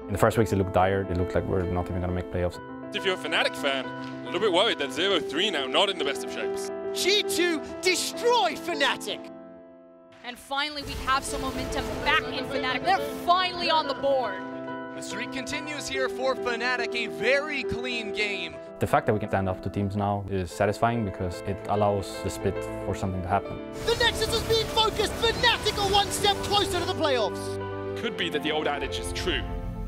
In the first weeks, it looked dire. It looked like we're not even going to make playoffs. If you're a Fnatic fan, a little bit worried that 0-3 now, not in the best of shapes. G2 destroy Fnatic. And finally, we have some momentum back in Fnatic. They're finally on the board. The streak continues here for Fnatic, a very clean game. The fact that we can stand up to teams now is satisfying because it allows the split for something to happen. The Nexus is being focused. Fnatic are one step closer to the playoffs. Could be that the old adage is true.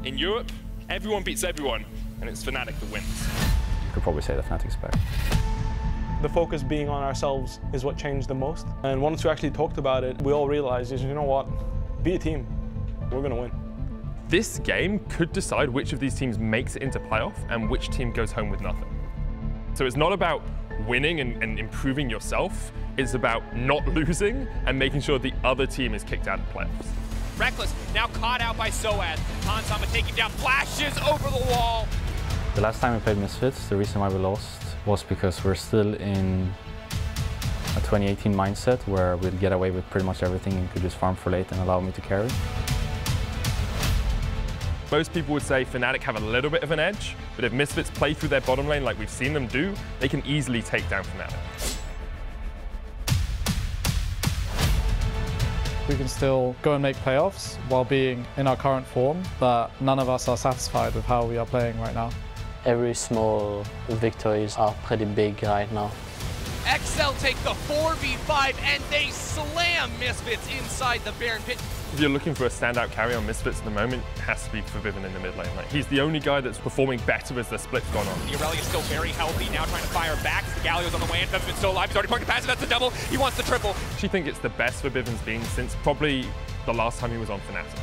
In Europe, everyone beats everyone, and it's Fnatic that wins. You could probably say that Fnatic's back. The focus being on ourselves is what changed the most. And once we actually talked about it, we all realized, you know what, be a team, we're gonna win. This game could decide which of these teams makes it into playoff and which team goes home with nothing. So it's not about winning and improving yourself, it's about not losing and making sure the other team is kicked out of playoffs. Rekkles now caught out by sOAZ. Hansama taking down, flashes over the wall. The last time we played Misfits, the reason why we lost was because we're still in a 2018 mindset where we'd get away with pretty much everything and could just farm for late and allow me to carry. Most people would say Fnatic have a little bit of an edge, but if Misfits play through their bottom lane like we've seen them do, they can easily take down Fnatic. We can still go and make playoffs while being in our current form, but none of us are satisfied with how we are playing right now. Every small victories are pretty big right now. XL take the 4v5 and they slam Misfits inside the Baron pit. If you're looking for a standout carry on Misfits at the moment, it has to be Febiven in the mid lane. Like, he's the only guy that's performing better as the split's gone on. The Irelia is still very healthy, now trying to fire back. The Galio's on the way, and Febiven's still alive. He's already parked the passive, that's the double. He wants the triple. I actually think it's the best Febiven's been since probably the last time he was on Fnatic.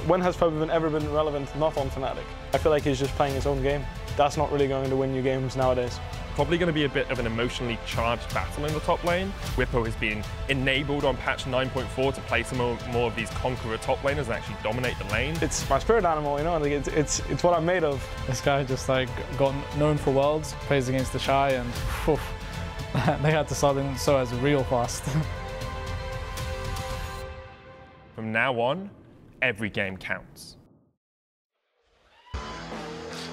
When has Febiven ever been relevant not on Fnatic? I feel like he's just playing his own game. That's not really going to win you games nowadays. Probably going to be a bit of an emotionally charged battle in the top lane. Bwipo has been enabled on patch 9.4 to play some more of these conqueror top laners and actually dominate the lane. It's my spirit animal, you know, like it's what I'm made of. This guy just like got known for Worlds, plays against the Shy, and whew, they had to start in sOAZ real fast. From now on, every game counts.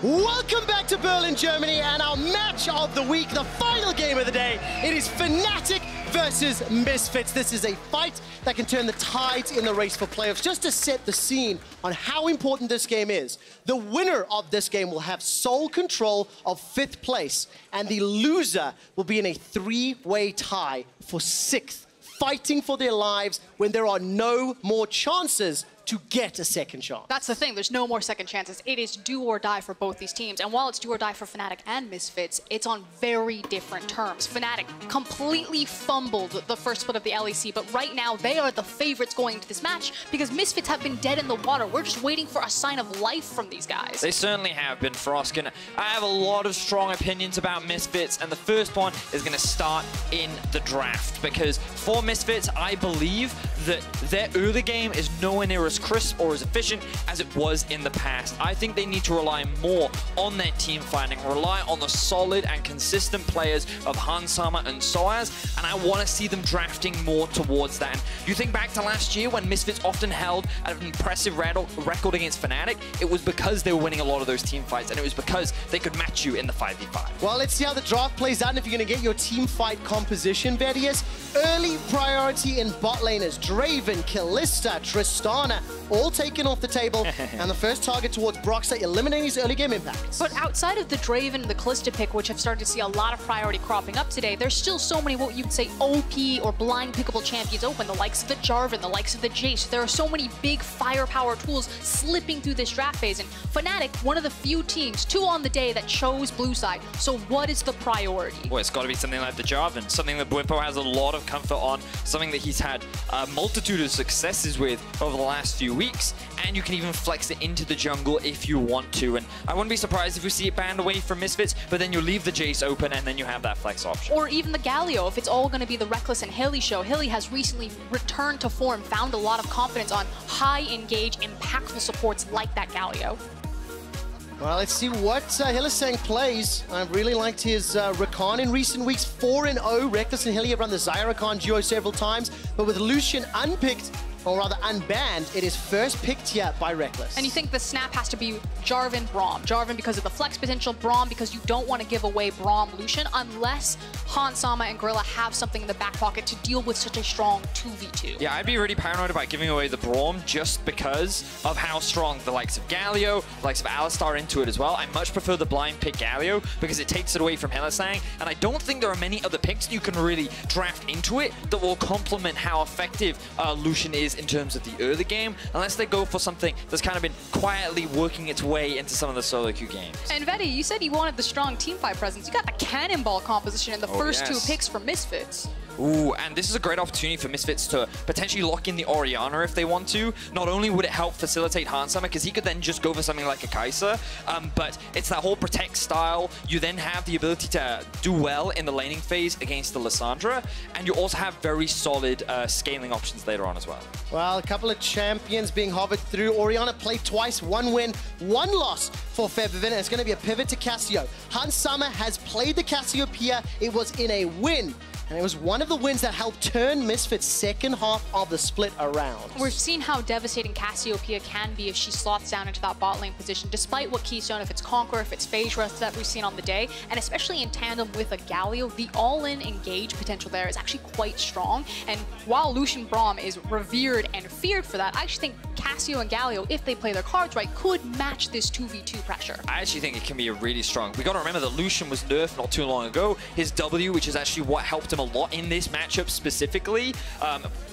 Welcome back to Berlin, Germany, and our match of the week, the final game of the day. It is Fnatic versus Misfits. This is a fight that can turn the tides in the race for playoffs. Just to set the scene on how important this game is, the winner of this game will have sole control of 5th place, and the loser will be in a 3-way tie for 6th, fighting for their lives when there are no more chances to get a second chance. That's the thing, there's no more second chances. It is do or die for both these teams. And while it's do or die for Fnatic and Misfits, it's on very different terms. Fnatic completely fumbled the first split of the LEC, but right now they are the favorites going into this match because Misfits have been dead in the water. We're just waiting for a sign of life from these guys. They certainly have been, Froskurinn. I have a lot of strong opinions about Misfits, and the first one is going to start in the draft, because for Misfits, I believe that their early game is nowhere near as crisp or as efficient as it was in the past. I think they need to rely more on their team fighting, rely on the solid and consistent players of Hansama and sOAZ, and I want to see them drafting more towards that. And you think back to last year when Misfits often held an impressive record against Fnatic, it was because they were winning a lot of those team fights, and it was because they could match you in the 5v5. Well, let's see how the draft plays out and if you're going to get your team fight composition, Vedius. Early priority in bot laners, Draven, Kalista, Tristana, all taken off the table, and the first target towards Broxah, eliminating his early game impacts. But outside of the Draven and the Kalista pick, which have started to see a lot of priority cropping up today, there's still so many what you'd say OP or blind pickable champions open, the likes of the Jarvan, the likes of the Jace. There are so many big firepower tools slipping through this draft phase, and Fnatic, one of the few teams, 2 on the day, that chose blue side. So what is the priority? Well, it's got to be something like the Jarvan, something that Bwipo has a lot of comfort on, something that he's had a multitude of successes with over the last few weeks, and you can even flex it into the jungle if you want to. And I wouldn't be surprised if we see it banned away from Misfits, but then you leave the Jace open and then you have that flex option. Or even the Galio, if it's all going to be the Rekkles and Hyli show. Hyli has recently returned to form, found a lot of confidence on high engage, impactful supports like that Galio. Well, let's see what Hylissang plays. I've really liked his Rakan in recent weeks. 4-0. Rekkles and Hyli have run the Zyrakan duo several times, but with Lucian unpicked, or rather unbanned, it is first picked here by Rekkles. And you think the snap has to be Jarvan, Braum. Jarvan because of the flex potential, Braum because you don't want to give away Braum, Lucian, unless Hans Sama and Gorilla have something in the back pocket to deal with such a strong 2v2. Yeah, I'd be really paranoid about giving away the Braum just because of how strong the likes of Galio, the likes of Alistar are into it as well. I much prefer the blind pick Galio because it takes it away from Hylissang, and I don't think there are many other picks you can really draft into it that will complement how effective Lucian is in terms of the early game, unless they go for something that's kind of been quietly working its way into some of the solo queue games. And Vedi, you said you wanted the strong teamfight presence. You got the cannonball composition in the first two picks for Misfits. Ooh, and this is a great opportunity for Misfits to potentially lock in the Orianna if they want to. Not only would it help facilitate Hansama, because he could then just go for something like a Kai'Sa, but it's that whole protect style. You then have the ability to do well in the laning phase against the Lissandra, and you also have very solid scaling options later on as well. Well, a couple of champions being hovered through. Orianna played twice, 1 win, 1 loss for Febiven, and it's going to be a pivot to Cassio. Hansama has played the Cassiopeia. It was in a win. And it was one of the wins that helped turn Misfits' second half of the split around. We've seen how devastating Cassiopeia can be if she slots down into that bot lane position, despite what Keystone, if it's Conqueror, if it's Phase Rush that we've seen on the day, and especially in tandem with a Galio, the all-in engage potential there is actually quite strong. And while Lucian Braum is revered and feared for that, I actually think Cassio and Galio, if they play their cards right, could match this 2v2 pressure. I actually think it can be a really strong. We got to remember that Lucian was nerfed not too long ago. His W, which is actually what helped him a lot in this matchup specifically,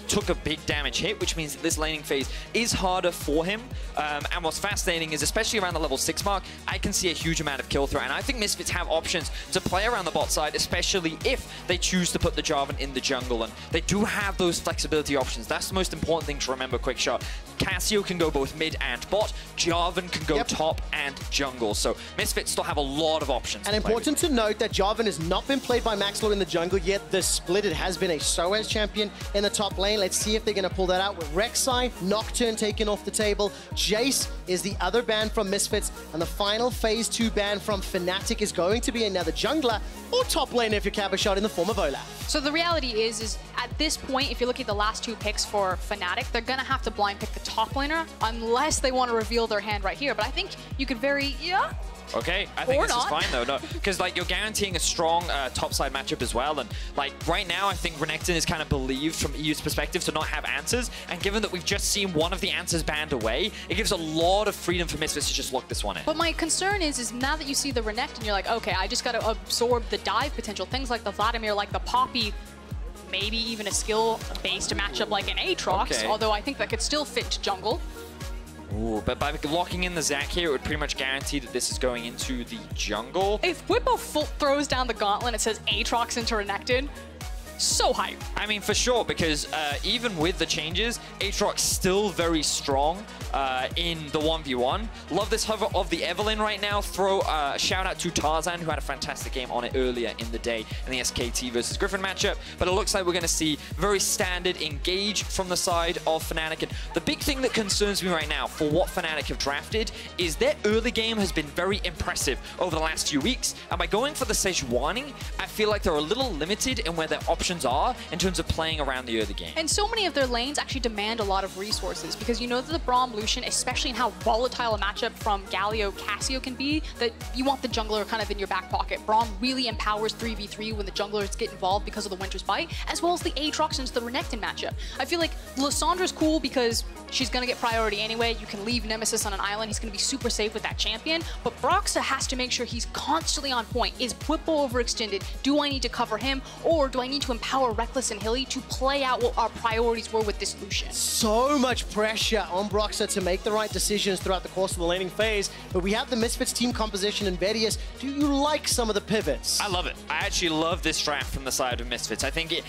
took a big damage hit, which means that this laning phase is harder for him. And what's fascinating is, especially around the level 6 mark, I can see a huge amount of kill threat. And I think Misfits have options to play around the bot side, especially if they choose to put the Jarvan in the jungle. And they do have those flexibility options. That's the most important thing to remember, Quickshot. Cassio can go both mid and bot. Jarvan can go top and jungle. So Misfits still have a lot of options. And important to note that Jarvan has not been played by Maxlore in the jungle yet. This split, it has been a sOAZ champion in the top lane. Let's see if they're going to pull that out with Rek'Sai, Nocturne taken off the table. Jace is the other ban from Misfits. And the final phase 2 ban from Fnatic is going to be another jungler or top lane if you're Cabashot in the form of Olaf. So the reality is at this point, if you look at the last 2 picks for Fnatic, they're going to have to blind pick the top laner unless they want to reveal their hand right here. But I think you could Okay, I think this is fine though, no, because like you're guaranteeing a strong topside matchup as well, and like right now I think Renekton is kind of believed from EU's perspective to not have answers, and given that we've just seen one of the answers banned away, it gives a lot of freedom for Misfits to just lock this one in. But my concern is now that you see the Renekton, you're like, okay, I just got to absorb the dive potential, things like the Vladimir, like the Poppy, maybe even a skill base to match up like an Aatrox, although I think that could still fit to jungle. Ooh, but by locking in the Zac here, it would pretty much guarantee that this is going into the jungle. If Bwipo throws down the gauntlet and it says Aatrox into Renekton, so hype. I mean, for sure, because even with the changes, Aatrox still very strong in the 1v1. Love this hover of the Evelynn right now. Throw a shout out to Tarzan, who had a fantastic game on it earlier in the day in the SKT versus Griffin matchup. But it looks like we're going to see very standard engage from the side of Fnatic. And the big thing that concerns me right now for what Fnatic have drafted is their early game has been very impressive over the last few weeks. And by going for the Sejuani, I feel like they're a little limited in where their options are in terms of playing around the early game. And so many of their lanes actually demand a lot of resources, because you know that the Braum Lucian, especially in how volatile a matchup from Galio Cassio can be, that you want the jungler kind of in your back pocket. Braum really empowers 3v3 when the junglers get involved because of the Winter's Bite, as well as the Aatrox into the Renekton matchup. I feel like Lissandra's cool because she's going to get priority anyway. You can leave Nemesis on an island. He's going to be super safe with that champion. But Broxah has to make sure he's constantly on point. Is Bwipo overextended? Do I need to cover him? Or do I need to empower Rekkles and Hilly to play out what our priorities were with this Lucian? So much pressure on Broxah to make the right decisions throughout the course of the laning phase. But we have the Misfits team composition in Vedius. Do you like some of the pivots? I love it. I actually love this draft from the side of Misfits. I think it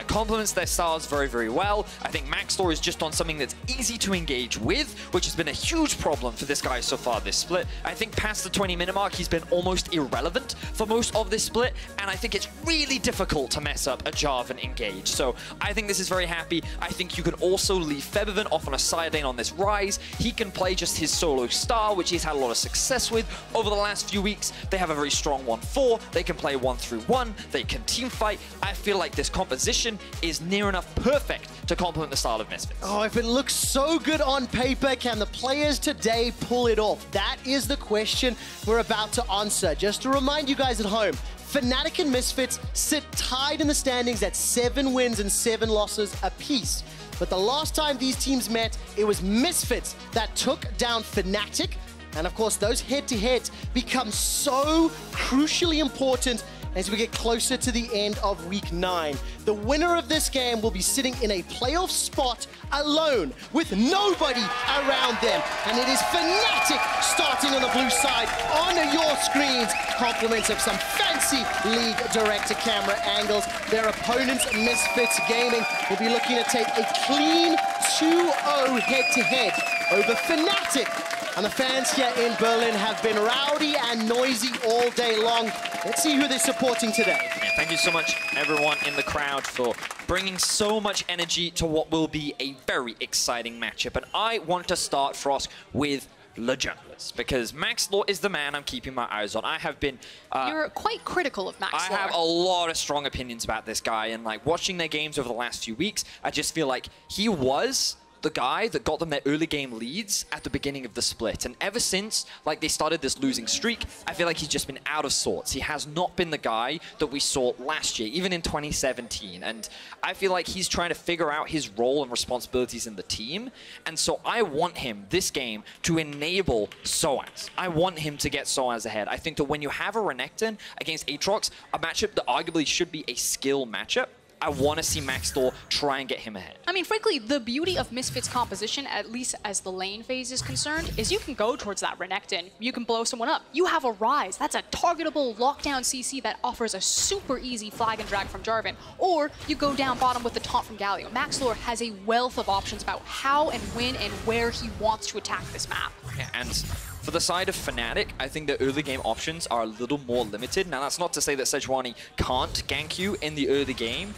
complements their styles very, very well. I think Maxlore is just on something that's easy to engage with, which has been a huge problem for this guy so far this split. I think past the 20-minute mark, he's been almost irrelevant for most of this split, and I think it's really difficult to mess up a Jarvan engage. So I think this is very happy. I think you can also leave Febiven off on a side lane on this Ryze. He can play just his solo style, which he's had a lot of success with over the last few weeks. They have a very strong 1-4. They can play 1-3-1. They can team fight. I feel like this composition is near enough perfect to complement the style of Misfits. Oh, if it looks so good on paper, can the players today pull it off? That is the question we're about to answer. Just to remind you guys at home, Fnatic and Misfits sit tied in the standings at 7 wins and 7 losses apiece. But the last time these teams met, it was Misfits that took down Fnatic. And of course, those head-to-heads become so crucially important as we get closer to the end of Week 9. The winner of this game will be sitting in a playoff spot alone with nobody around them. And it is Fnatic starting on the blue side on your screens. Compliments of some fancy League direct-to-camera angles. Their opponents, Misfits Gaming, will be looking to take a clean 2-0 head-to-head over Fnatic. And the fans here in Berlin have been rowdy and noisy all day long. Let's see who they're supporting today. Yeah, thank you so much, everyone in the crowd, for bringing so much energy to what will be a very exciting matchup. And I want to start, Frosk, with the junglers, because Maxlore is the man I'm keeping my eyes on. I have been... You're quite critical of Maxlore. I have a lot of strong opinions about this guy, and like watching their games over the last few weeks, I just feel like he was the guy that got them their early game leads at the beginning of the split. And ever since, like, they started this losing streak, I feel like he's just been out of sorts. He has not been the guy that we saw last year, even in 2017. And I feel like he's trying to figure out his role and responsibilities in the team. And so I want him, this game, to enable sOAZ. I want him to get sOAZ ahead. I think that when you have a Renekton against Aatrox, a matchup that arguably should be a skill matchup, I want to see Maxlore try and get him ahead. I mean, frankly, the beauty of Misfits composition, at least as the lane phase is concerned, is you can go towards that Renekton. You can blow someone up. You have a Ryze. That's a targetable lockdown CC that offers a super easy flag and drag from Jarvan. Or you go down bottom with the taunt from Galio. Maxlore has a wealth of options about how and when and where he wants to attack this map. Yeah, and for the side of Fnatic, I think the early game options are a little more limited. Now, that's not to say that Sejuani can't gank you in the early game.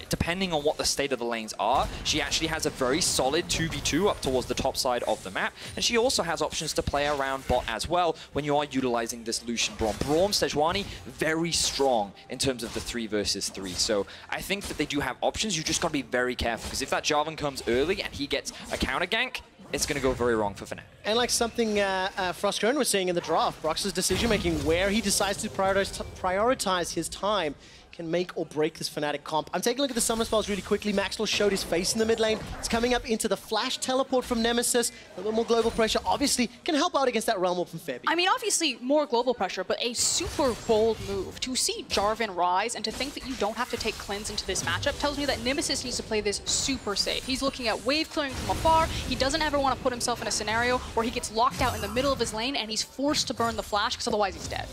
Depending on what the state of the lanes are, she actually has a very solid 2v2 up towards the top side of the map. And she also has options to play around bot as well when you are utilizing this Lucian Braum. Braum, Sejuani, very strong in terms of the 3 versus 3. So I think that they do have options. You just got to be very careful, because if that Jarvan comes early and he gets a counter gank, it's going to go very wrong for Fnatic. And like something Froskurinn was saying in the draft, Broxah's decision-making, where he decides to prioritize his time, can make or break this Fnatic comp. I'm taking a look at the summon spells really quickly. Maxlore showed his face in the mid lane. It's coming up into the flash teleport from Nemesis. A little more global pressure, obviously, can help out against that realm warp from Febi. I mean, obviously, more global pressure, but a super bold move. To see Jarvan rise and to think that you don't have to take cleanse into this matchup tells me that Nemesis needs to play this super safe. He's looking at wave clearing from afar. He doesn't ever want to put himself in a scenario where he gets locked out in the middle of his lane and he's forced to burn the flash, because otherwise he's dead.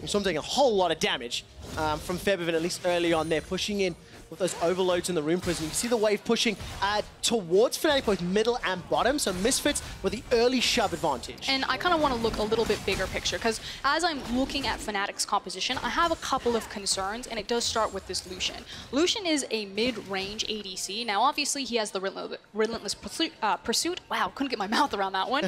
So I'm taking a whole lot of damage from Febiven, at least early on there, pushing in with those overloads in the Rune Prison. You can see the wave pushing towards Fnatic, both middle and bottom, so Misfits with the early shove advantage. And I kind of want to look a little bit bigger picture, because as I'm looking at Fnatic's composition, I have a couple of concerns, and it does start with this Lucian. Lucian is a mid-range ADC. Now, obviously, he has the relentless pursuit. Wow, couldn't get my mouth around that one.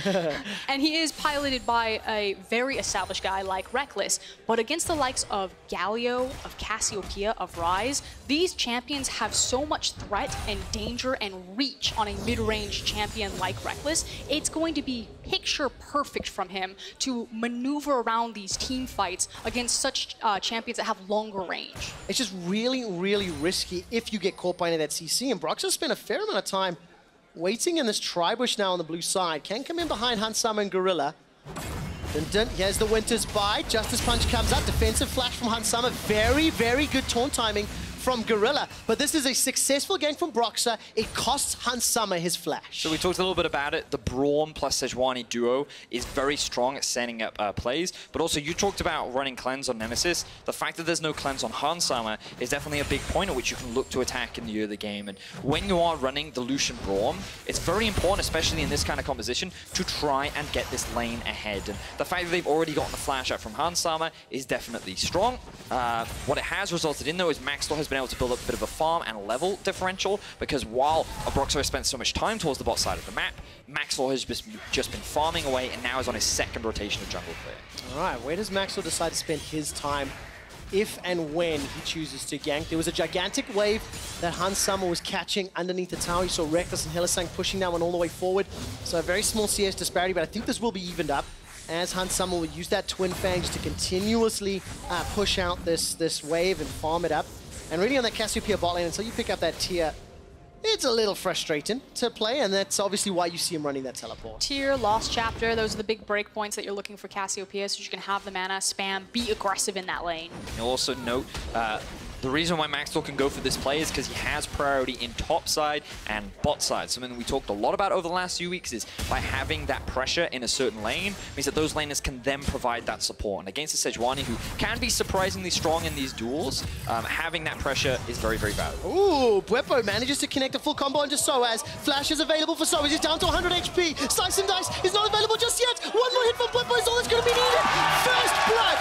And he is piloted by a very established guy like Rekkles, but against the likes of Galio, of Cassiopeia, of Ryze, these champions have so much threat and danger and reach on a mid-range champion like Rekkles. It's going to be picture perfect from him to maneuver around these team fights against such champions that have longer range. It's just really, really risky if you get caught by any of that CC, and Broxah spent a fair amount of time waiting in this tri-bush now on the blue side. Can come in behind Hansama and Gorilla. Dun dun, here's the Winter's Bite. Justice Punch comes up. Defensive flash from Hansama. Very, very good taunt timing from Gorilla. But this is a successful gank from Broxah. It costs Hansama his flash. So we talked a little bit about it. The Braum plus Sejuani duo is very strong at setting up plays. But also, you talked about running cleanse on Nemesis. The fact that there's no cleanse on Hansama is definitely a big point at which you can look to attack in the early game. And when you are running the Lucian Braum, it's very important, especially in this kind of composition, to try and get this lane ahead. And the fact that they've already gotten the flash out from Hansama is definitely strong. What it has resulted in, though, is Maxlore has been able to build up a bit of a farm and level differential, because while Broxah has spent so much time towards the bot side of the map, Maxlore has just been farming away and now is on his second rotation of jungle clear. All right, where does Maxlore decide to spend his time if and when he chooses to gank? There was a gigantic wave that Hans Summer was catching underneath the tower. You saw Rekkles and Hylissang pushing that one all the way forward. So a very small CS disparity, but I think this will be evened up as Hans Summer will use that Twin Fangs to continuously push out this wave and farm it up. And really on that Cassiopeia bot lane, until you pick up that tier, it's a little frustrating to play, and that's obviously why you see him running that teleport. Tier, Lost Chapter, those are the big breakpoints that you're looking for Cassiopeia, so you can have the mana, spam, be aggressive in that lane. You'll also note the reason why Maxlore can go for this play is because he has priority in top side and bot side. Something that we talked a lot about over the last few weeks is by having that pressure in a certain lane means that those laners can then provide that support. And against a Sejuani who can be surprisingly strong in these duels, having that pressure is very, very valuable. Ooh, Bwipo manages to connect a full combo into sOAZ. Flash is available for sOAZ. He's down to 100 HP. Slice and Dice is not available just yet. One more hit from Bwipo is all that's going to be needed. First blood,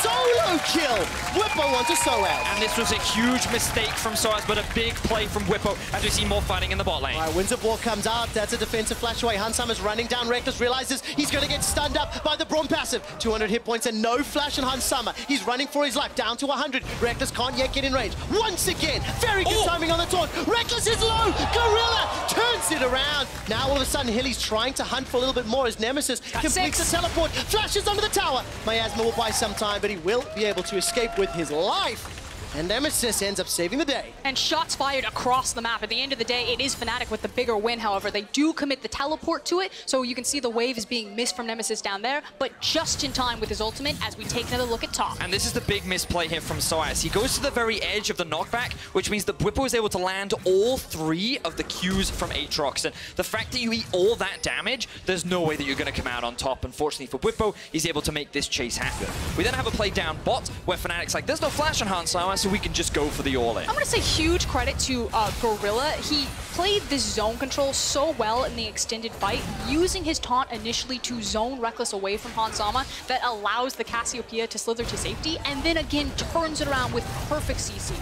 solo kill. Bwipo onto sOAZ. And this was a huge mistake from sOAZ, but a big play from Bwipo as we see more fighting in the bot lane. All right, Winds of War comes out. That's a defensive flash away. Hans Summer's running down. Rekkles realizes he's going to get stunned up by the Braum passive. 200 hit points and no flash on Hans Summer. He's running for his life, down to 100. Rekkles can't yet get in range. Once again, very good timing on the taunt. Rekkles is low. Gorilla turns it around. Now all of a sudden, Hilly's trying to hunt for a little bit more as Nemesis completes the teleport. Flashes under the tower. Miasma will buy some time, but he will be able to escape with his life. And Nemesis ends up saving the day. And shots fired across the map. At the end of the day, it is Fnatic with the bigger win, however. They do commit the teleport to it, so you can see the wave is being missed from Nemesis down there, but just in time with his ultimate as we take another look at top. And this is the big misplay here from sOAZ. He goes to the very edge of the knockback, which means that Bwipo is able to land all 3 of the Qs from Aatrox. And the fact that you eat all that damage, there's no way that you're going to come out on top. Unfortunately for Bwipo, he's able to make this chase happen. We then have a play down bot, where Fnatic's like, there's no flash on Hans Summer, so we can just go for the all-in. I'm going to say huge credit to Gorilla. He played this zone control so well in the extended fight, using his taunt initially to zone Rekkles away from Hans Summer that allows the Cassiopeia to slither to safety, and then again turns it around with perfect CC.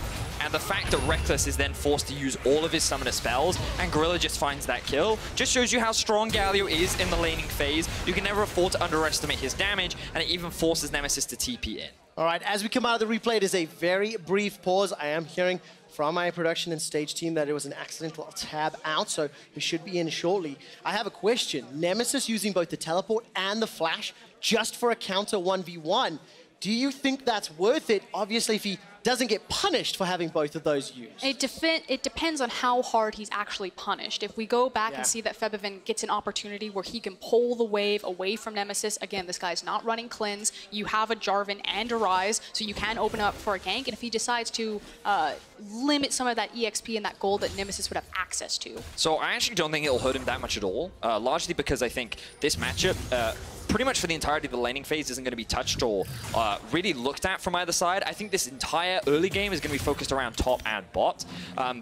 And the fact that Rekkles is then forced to use all of his summoner spells and Gorilla just finds that kill just shows you how strong Galio is in the laning phase. You can never afford to underestimate his damage, and it even forces Nemesis to TP in. All right, as we come out of the replay, it is a very brief pause. I am hearing from my production and stage team that it was an accidental tab out, so we should be in shortly. I have a question. Nemesis using both the teleport and the flash just for a counter 1v1. Do you think that's worth it? Obviously, if he doesn't get punished for having both of those used. It depends on how hard he's actually punished. If we go back and see that Febiven gets an opportunity where he can pull the wave away from Nemesis, again, this guy's not running cleanse, you have a Jarvan and a Ryze, so you can open up for a gank, and if he decides to limit some of that EXP and that gold that Nemesis would have access to. So I actually don't think it'll hurt him that much at all, largely because I think this matchup, pretty much for the entirety of the laning phase, isn't going to be touched or really looked at from either side. I think this entire early game is going to be focused around top and bot,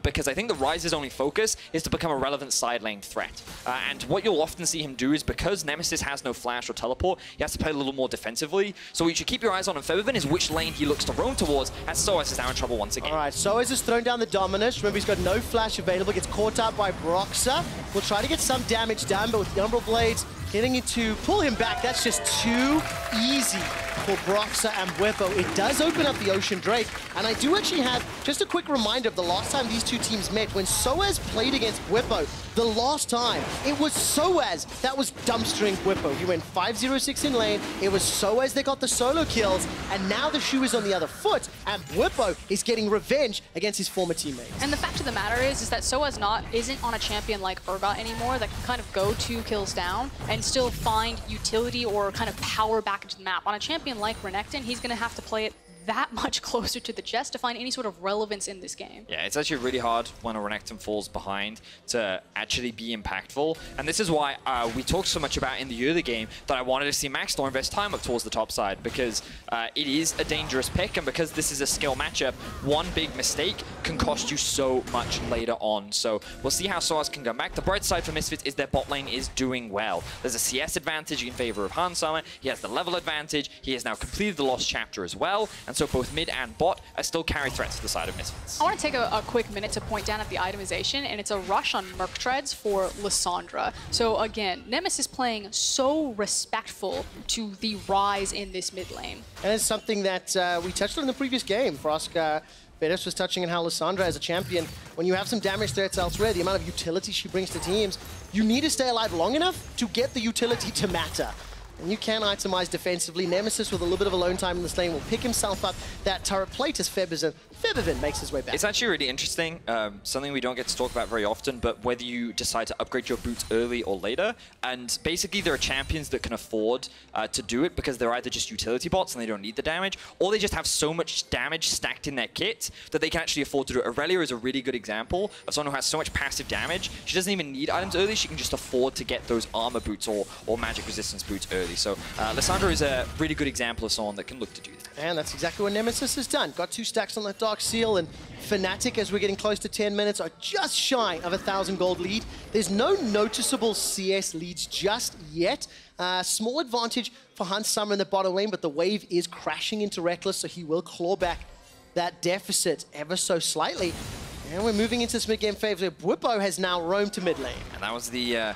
because I think the Ryze's only focus is to become a relevant side lane threat. And what you'll often see him do is, because Nemesis has no flash or teleport, he has to play a little more defensively. So what you should keep your eyes on Febiven is which lane he looks to roam towards, as sOAZ is now in trouble once again. All right, sOAZ has thrown down the Dominus. Remember, he's got no flash available, gets caught up by Broxah. Will try to get some damage done, but with the Umbral Blades getting it to pull him back, that's just too easy for Broxah and Bwipo. It does open up the Ocean Drake, and I do actually have just a quick reminder of the last time these two teams met. When sOAZ played against Bwipo, the last time, it was sOAZ that was dumpstering Bwipo. He went 5-0-6 in lane, it was sOAZ that got the solo kills, and now the shoe is on the other foot, and Bwipo is getting revenge against his former teammates. And the fact of the matter is that sOAZ isn't on a champion like Urgot anymore that can kind of go 2 kills down and still find utility or kind of power back into the map. On a champion like Renekton, he's going to have to play it that much closer to the chest to find any sort of relevance in this game. Yeah, it's actually really hard when a Renekton falls behind to actually be impactful. And this is why we talked so much about in the early game that I wanted to see Maxlore invest time up towards the top side, because it is a dangerous pick, and because this is a skill matchup, one big mistake can cost you so much later on. So we'll see how sOAZ can come back. The bright side for Misfits is their bot lane is doing well. There's a CS advantage in favor of Hans Summer. He has the level advantage. He has now completed the Lost Chapter as well. And so both mid and bot are still carry threats to the side of Misfits. I want to take a quick minute to point down at the itemization, and it's a rush on Merc Treads for Lissandra. So again, Nemesis playing so respectful to the Ryze in this mid lane. And it's something that we touched on in the previous game. Frosk, Vedius was touching on how Lissandra as a champion, when you have some damage threats elsewhere, the amount of utility she brings to teams, you need to stay alive long enough to get the utility to matter. And you can itemize defensively. Nemesis, with a little bit of alone time in this lane, will pick himself up that turret plate as Febiven makes his way back. It's actually really interesting, something we don't get to talk about very often, but whether you decide to upgrade your boots early or later, and basically there are champions that can afford to do it because they're either just utility bots and they don't need the damage, or they just have so much damage stacked in their kit that they can actually afford to do it. Aurelia is a really good example of someone who has so much passive damage, she doesn't even need items early, she can just afford to get those armor boots or magic resistance boots early. So Lissandra is a really good example of someone that can look to do that. And that's exactly what Nemesis has done. Got 2 stacks on that Dark Seal, and Fnatic, as we're getting close to 10 minutes, are just shy of 1,000 gold lead. There's no noticeable CS leads just yet. Small advantage for Hylissang in the bottom lane, but the wave is crashing into Rekkles, so he will claw back that deficit ever so slightly. And we're moving into this mid-game phase where Bwipo has now roamed to mid lane. And that was the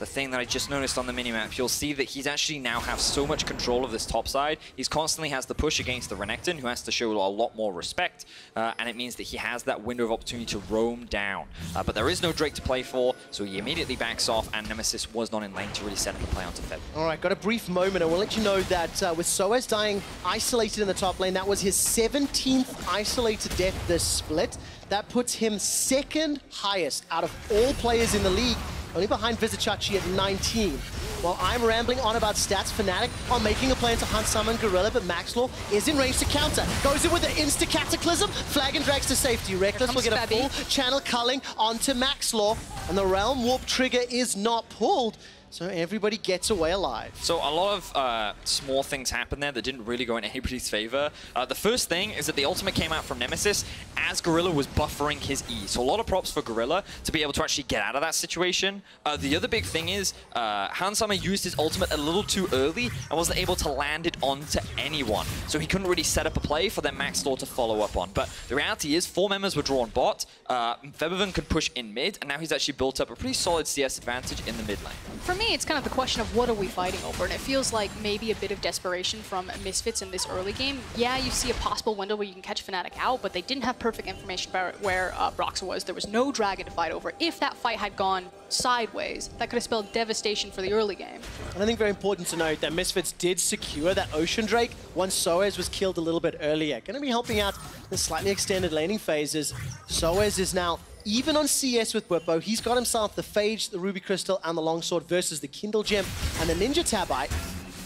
thing that I just noticed on the minimap. You'll see that he's actually now have so much control of this top side. He's constantly has the push against the Renekton, who has to show a lot more respect, and it means that he has that window of opportunity to roam down. But there is no Drake to play for, so he immediately backs off, and Nemesis was not in lane to really set up a play onto Feb. All right, got a brief moment. I will let you know that with sOAZ dying isolated in the top lane, that was his 17th isolated death this split. That puts him second highest out of all players in the league, only behind Vizicachi at 19. While I'm rambling on about stats, Fnatic are making a play into Hylissang and Gorilla, but Maxlore is in range to counter. Goes in with the insta-cataclysm, flag and drags to safety. Rekkles will get a full channel culling onto Maxlore, and the Realm Warp trigger is not pulled, so everybody gets away alive. So a lot of small things happened there that didn't really go in anybody's favor. The first thing is that the ultimate came out from Nemesis as Gorilla was buffering his E. So a lot of props for Gorilla to be able to actually get out of that situation. The other big thing is Hylissang used his ultimate a little too early and wasn't able to land it onto anyone. So he couldn't really set up a play for then Maxlore to follow up on. But the reality is 4 members were drawn bot. Febiven could push in mid, and now he's actually built up a pretty solid CS advantage in the mid lane. For me, it's kind of the question of what are we fighting over, and it feels like maybe a bit of desperation from Misfits in this early game. Yeah, you see a possible window where you can catch Fnatic out, but they didn't have perfect information about where Broxah was. There was no dragon to fight over. If that fight had gone sideways, that could have spelled devastation for the early game. And I think very important to note that Misfits did secure that Ocean Drake once sOAZ was killed a little bit earlier. Going to be helping out the slightly extended laning phases. sOAZ is now even on CS with Bwipo. He's got himself the Phage, the Ruby Crystal, and the Longsword versus the Kindle Gem and the Ninja Tabite.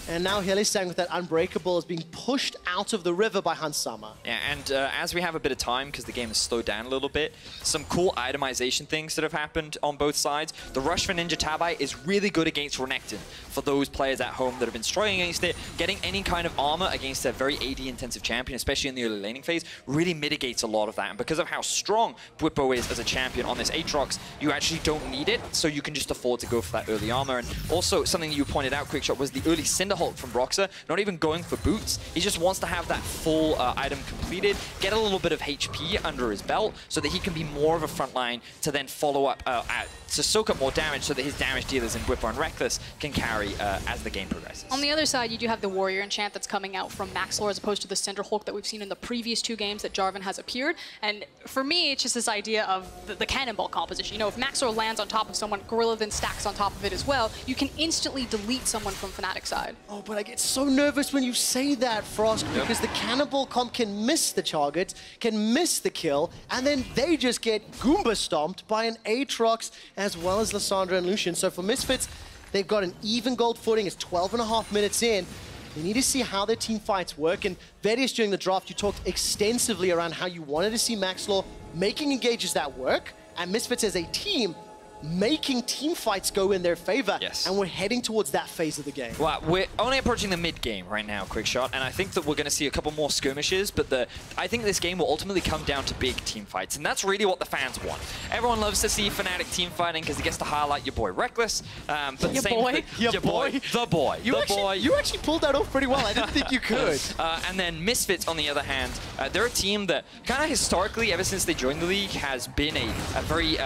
And now Hylissang with that Unbreakable is being pushed out of the river by Hylissang. Yeah, and as we have a bit of time, because the game has slowed down a little bit, some cool itemization things that have happened on both sides. The rush for Ninja Tabite is really good against Renekton. For those players at home that have been struggling against it, getting any kind of armor against a very AD-intensive champion, especially in the early laning phase, really mitigates a lot of that. And because of how strong Bwipo is as a champion on this Aatrox, you actually don't need it, so you can just afford to go for that early armor. And also, something you pointed out, Quickshot, was the early Cinder Hulk from Broxah, not even going for boots. He just wants to have that full item completed, get a little bit of HP under his belt so that he can be more of a front line to then follow up, to soak up more damage so that his damage dealers in Bwipo and Rekkles can carry as the game progresses. On the other side, you do have the Warrior enchant that's coming out from Maxlore as opposed to the Cinder Hulk that we've seen in the previous 2 games that Jarvan has appeared. And for me, it's just this idea of the cannonball composition. You know, if Maxlore lands on top of someone, Gorilla then stacks on top of it as well, you can instantly delete someone from Fnatic's side. Oh, but I get so nervous when you say that, Frost, because the cannonball comp can miss the target, can miss the kill, and then they just get Goomba stomped by an Aatrox as well as Lissandra and Lucian. So for Misfits, they've got an even gold footing. It's 12.5 minutes in. They need to see how their team fights work. And Vedius, during the draft, you talked extensively around how you wanted to see Maxlore making engages that work, and Misfits as a team making team fights go in their favor. Yes. And we're heading towards that phase of the game. Well, we're only approaching the mid-game right now, Quickshot, and I think that we're going to see a couple more skirmishes, but I think this game will ultimately come down to big team fights, and that's really what the fans want. Everyone loves to see Fnatic team fighting because it gets to highlight your boy Rekkles, but Your boy. You actually pulled that off pretty well. I didn't think you could. And then Misfits, on the other hand, they're a team that kind of historically, ever since they joined the league, has been a very...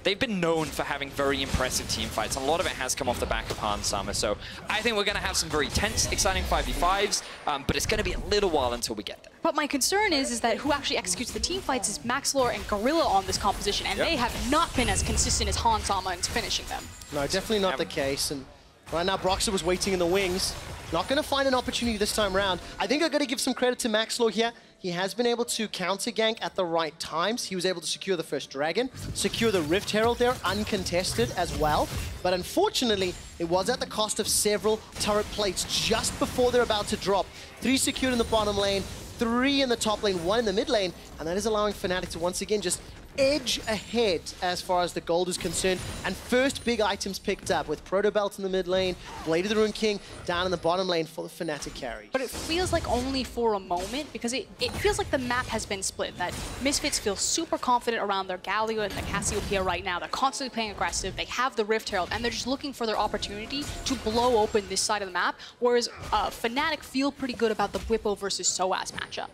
they've been known for having very impressive team fights, and a lot of it has come off the back of Hylissang. So I think we're going to have some very tense, exciting 5v5s, but it's going to be a little while until we get there. But my concern is that who actually executes the team fights is Maxlore and Gorilla on this composition, and they have not been as consistent as Hylissang in finishing them. No, definitely not the case. And right now, Broxah was waiting in the wings. Not going to find an opportunity this time around. I think I've got to give some credit to Maxlore here. He has been able to counter gank at the right times. He was able to secure the first dragon, secure the Rift Herald there, uncontested as well. But unfortunately, it was at the cost of several turret plates just before they're about to drop. 3 secured in the bottom lane, 3 in the top lane, 1 in the mid lane, and that is allowing Fnatic to once again just edge ahead as far as the gold is concerned. And first big items picked up with Proto Belt in the mid lane, Blade of the Ruined King down in the bottom lane for the Fnatic carry. But it feels like only for a moment, because it feels like the map has been split, that Misfits feel super confident around their Galio and the Cassiopeia right now. They're constantly playing aggressive, they have the Rift Herald, and they're just looking for their opportunity to blow open this side of the map, whereas Fnatic feel pretty good about the Bwipo versus sOAZ matchup.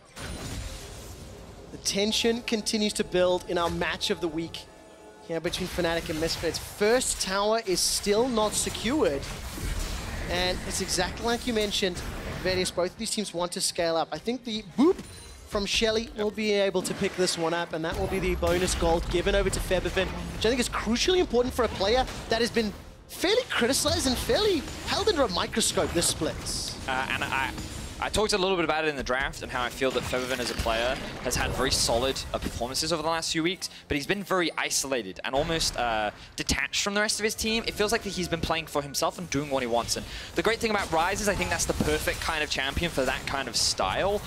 The tension continues to build in our match of the week here between Fnatic and Misfits. First tower is still not secured. And it's exactly like you mentioned, Vedius, both of these teams want to scale up. I think the boop from Shelly will be able to pick this one up, and that will be the bonus gold given over to Febiven, which I think is crucially important for a player that has been fairly criticized and fairly held under a microscope this splits. And I talked a little bit about it in the draft and how I feel that Febiven as a player has had very solid performances over the last few weeks, but he's been very isolated and almost detached from the rest of his team. It feels like that he's been playing for himself and doing what he wants. And the great thing about Ryze is I think that's the perfect kind of champion for that kind of style.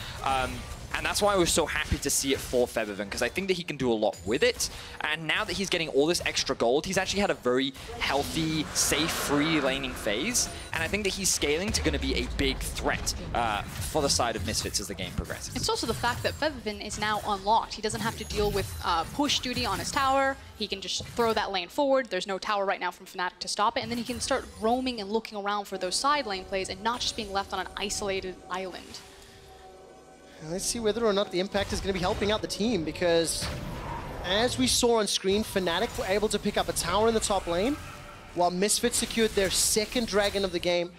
And that's why I was so happy to see it for Febiven, because I think that he can do a lot with it. And now that he's getting all this extra gold, he's actually had a very healthy, safe, free laning phase. And I think that he's scaling to going to be a big threat for the side of Misfits as the game progresses. It's also the fact that Febiven is now unlocked. He doesn't have to deal with push duty on his tower. He can just throw that lane forward. There's no tower right now from Fnatic to stop it. And then he can start roaming and looking around for those side lane plays and not just being left on an isolated island. Let's see whether or not the impact is going to be helping out the team, because as we saw on screen, Fnatic were able to pick up a tower in the top lane, while Misfits secured their second dragon of the game,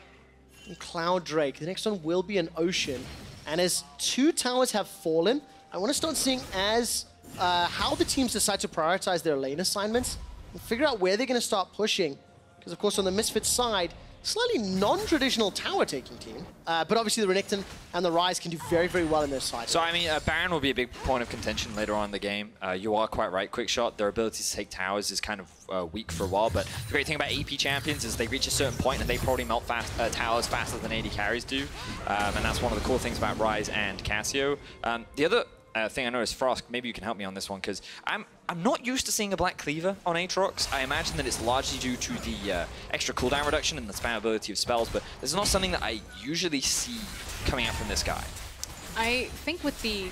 Cloud Drake. The next one will be an Ocean. And as 2 towers have fallen, I want to start seeing how the teams decide to prioritize their lane assignments and figure out where they're going to start pushing. Because of course on the Misfits side, slightly non-traditional tower-taking team, but obviously the Renekton and the Ryze can do very, very well in their side. So, I mean, Baron will be a big point of contention later on in the game. You are quite right, Quickshot. Their ability to take towers is kind of weak for a while, but the great thing about AP champions is they reach a certain point and they probably melt towers faster than AD carries do, and that's one of the cool things about Ryze and Cassio. The other thing I noticed, Frosk, maybe you can help me on this one, because I'm not used to seeing a Black Cleaver on Aatrox. I imagine that it's largely due to the extra cooldown reduction and the spammability of spells, but this is not something that I usually see coming out from this guy. I think with the...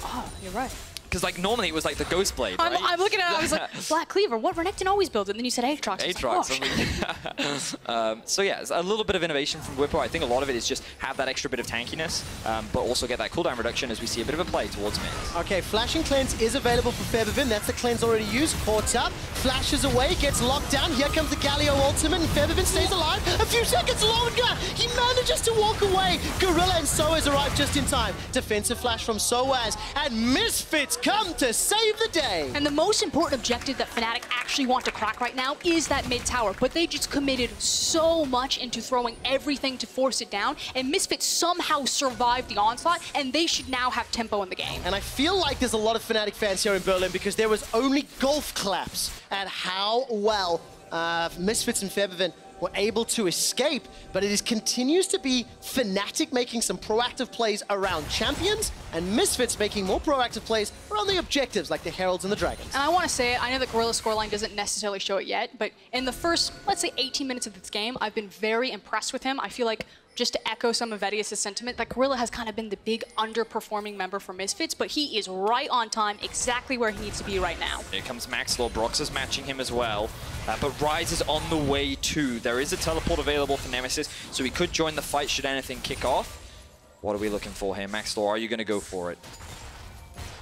Oh, you're right. Because like normally it was like the Ghost Blade, right? I'm looking at it, I was like, Black Cleaver, what Renekton always builds it, and then you said Aatrox. Aatrox. So yeah, it's a little bit of innovation from Bwipo. I think a lot of it is just have that extra bit of tankiness, but also get that cooldown reduction as we see a bit of a play towards mid. Okay, Flashing Cleanse is available for Febiven. That's the cleanse already used. Caught up, flashes away, gets locked down. Here comes the Galio ultimate, and Febiven stays alive. A few seconds longer, he manages to walk away. Gorilla and sOAZ arrive just in time. Defensive flash from sOAZ, and Misfits come to save the day. And the most important objective that Fnatic actually want to crack right now is that mid tower, but they just committed so much into throwing everything to force it down, and Misfits somehow survived the onslaught, and they should now have tempo in the game. And I feel like there's a lot of Fnatic fans here in Berlin, because there was only golf claps at how well Misfits and Febiven were able to escape, but it continues to be Fnatic making some proactive plays around champions, and Misfits making more proactive plays around the objectives, like the Heralds and the Dragons. And I want to say, I know the Gorilla scoreline doesn't necessarily show it yet, but in the first, let's say 18 minutes of this game, I've been very impressed with him. I feel like, just to echo some of Vedius' sentiment, that Gorilla has kind of been the big underperforming member for Misfits, but he is right on time, exactly where he needs to be right now. Here comes Maxlore. Broxah's matching him as well. But Ryze is on the way too. There is a teleport available for Nemesis, so he could join the fight should anything kick off. What are we looking for here? Maxlore, are you going to go for it?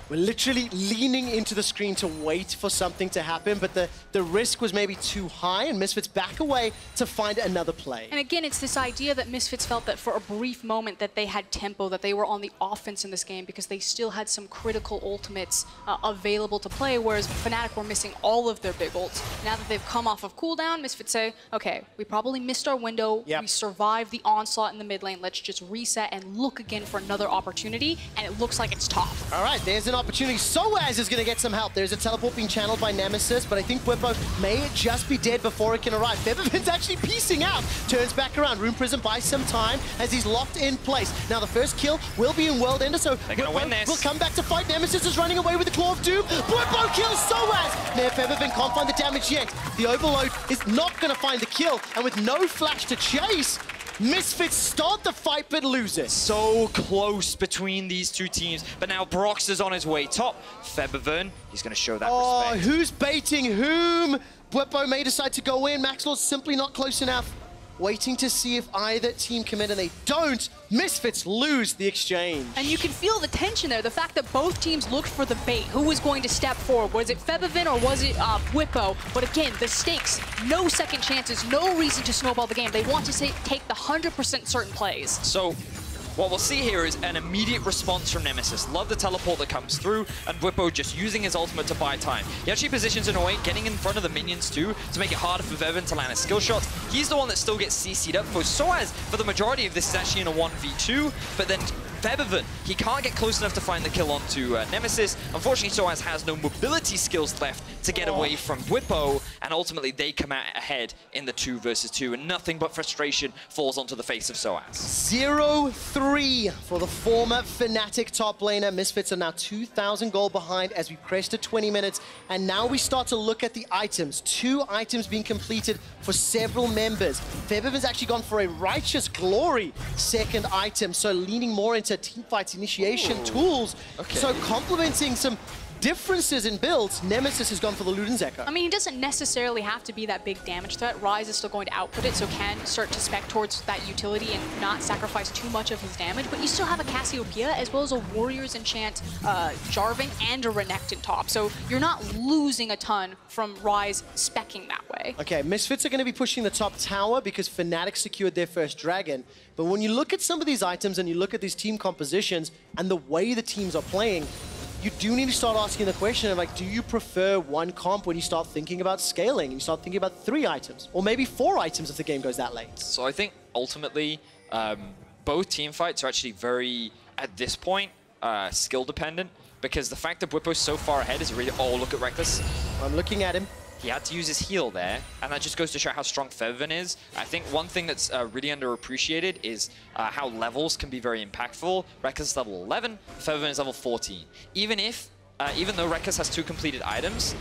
We're literally leaning into the screen to wait for something to happen, but the risk was maybe too high, and Misfits back away to find another play. And again, it's this idea that Misfits felt that for a brief moment that they had tempo, that they were on the offense in this game because they still had some critical ultimates available to play, whereas Fnatic were missing all of their big ults. Now that they've come off of cooldown, Misfits say, okay, we probably missed our window, we survived the onslaught in the mid lane, let's just reset and look again for another opportunity, and it looks like it's tough. All right, there's an opportunity. sOAZ is going to get some help. There's a teleport being channeled by Nemesis, but I think Bwipo may just be dead before it can arrive. Febiven's actually piecing out. Turns back around. Rune Prison buys some time as he's locked in place. Now the first kill will be in World Ender, so Bwipo will come back to fight. Nemesis is running away with the Claw of Doom. Bwipo kills sOAZ. Now Febiven can't find the damage yet. The Overload is not going to find the kill, and with no flash to chase, Misfits start the fight but lose it. So close between these two teams, but now Broxah's on his way top. Febiven, he's going to show that respect. Who's baiting whom? Bwipo may decide to go in. Maxlore's simply not close enough. Waiting to see if either team commit, and they don't. Misfits lose the exchange. And you can feel the tension there, the fact that both teams looked for the bait. Who was going to step forward? Was it Febiven or was it Bwipo? But again, the stakes, no second chances, no reason to snowball the game. They want to take the 100% certain plays. So what we'll see here is an immediate response from Nemesis. Love the teleport that comes through, and Bwipo just using his ultimate to buy time. He actually positions in a way, getting in front of the minions too, to make it harder for Febiven to land his skill shots. He's the one that still gets CC'd up. For sOAZ, for the majority of this, is actually in a 1v2, but then Febiven, he can't get close enough to find the kill onto Nemesis. Unfortunately, sOAZ has no mobility skills left to get away from Bwipo, and ultimately they come out ahead in the 2 versus 2, and nothing but frustration falls onto the face of sOAZ. 0-3 for the former Fnatic top laner. Misfits are now 2,000 gold behind as we crest to 20 minutes, and now we start to look at the items. 2 items being completed for several members. Febiven's actually gone for a Righteous Glory second item, so leaning more into teamfights initiation tools. So complementing some differences in builds, Nemesis has gone for the Luden's Echo. I mean, he doesn't necessarily have to be that big damage threat. Ryze is still going to output it, so can start to spec towards that utility and not sacrifice too much of his damage. But you still have a Cassiopeia as well as a Warriors Enchant Jarvan and a Renekton top. So you're not losing a ton from Ryze speccing that way. Okay, Misfits are going to be pushing the top tower because Fnatic secured their first dragon. But when you look at some of these items and you look at these team compositions and the way the teams are playing, you do need to start asking the question of, like, do you prefer one comp when you start thinking about scaling? You start thinking about 3 items, or maybe 4 items if the game goes that late. So I think ultimately, both team fights are actually very, at this point, skill dependent, because the fact that Bwipo's so far ahead is really, oh, look at Rekkles. I'm looking at him. He had to use his heal there, and that just goes to show how strong Febiven is. I think one thing that's really underappreciated is how levels can be very impactful. Rekkles is level 11, Febiven is level 14. Even though Rekkles has 2 completed items,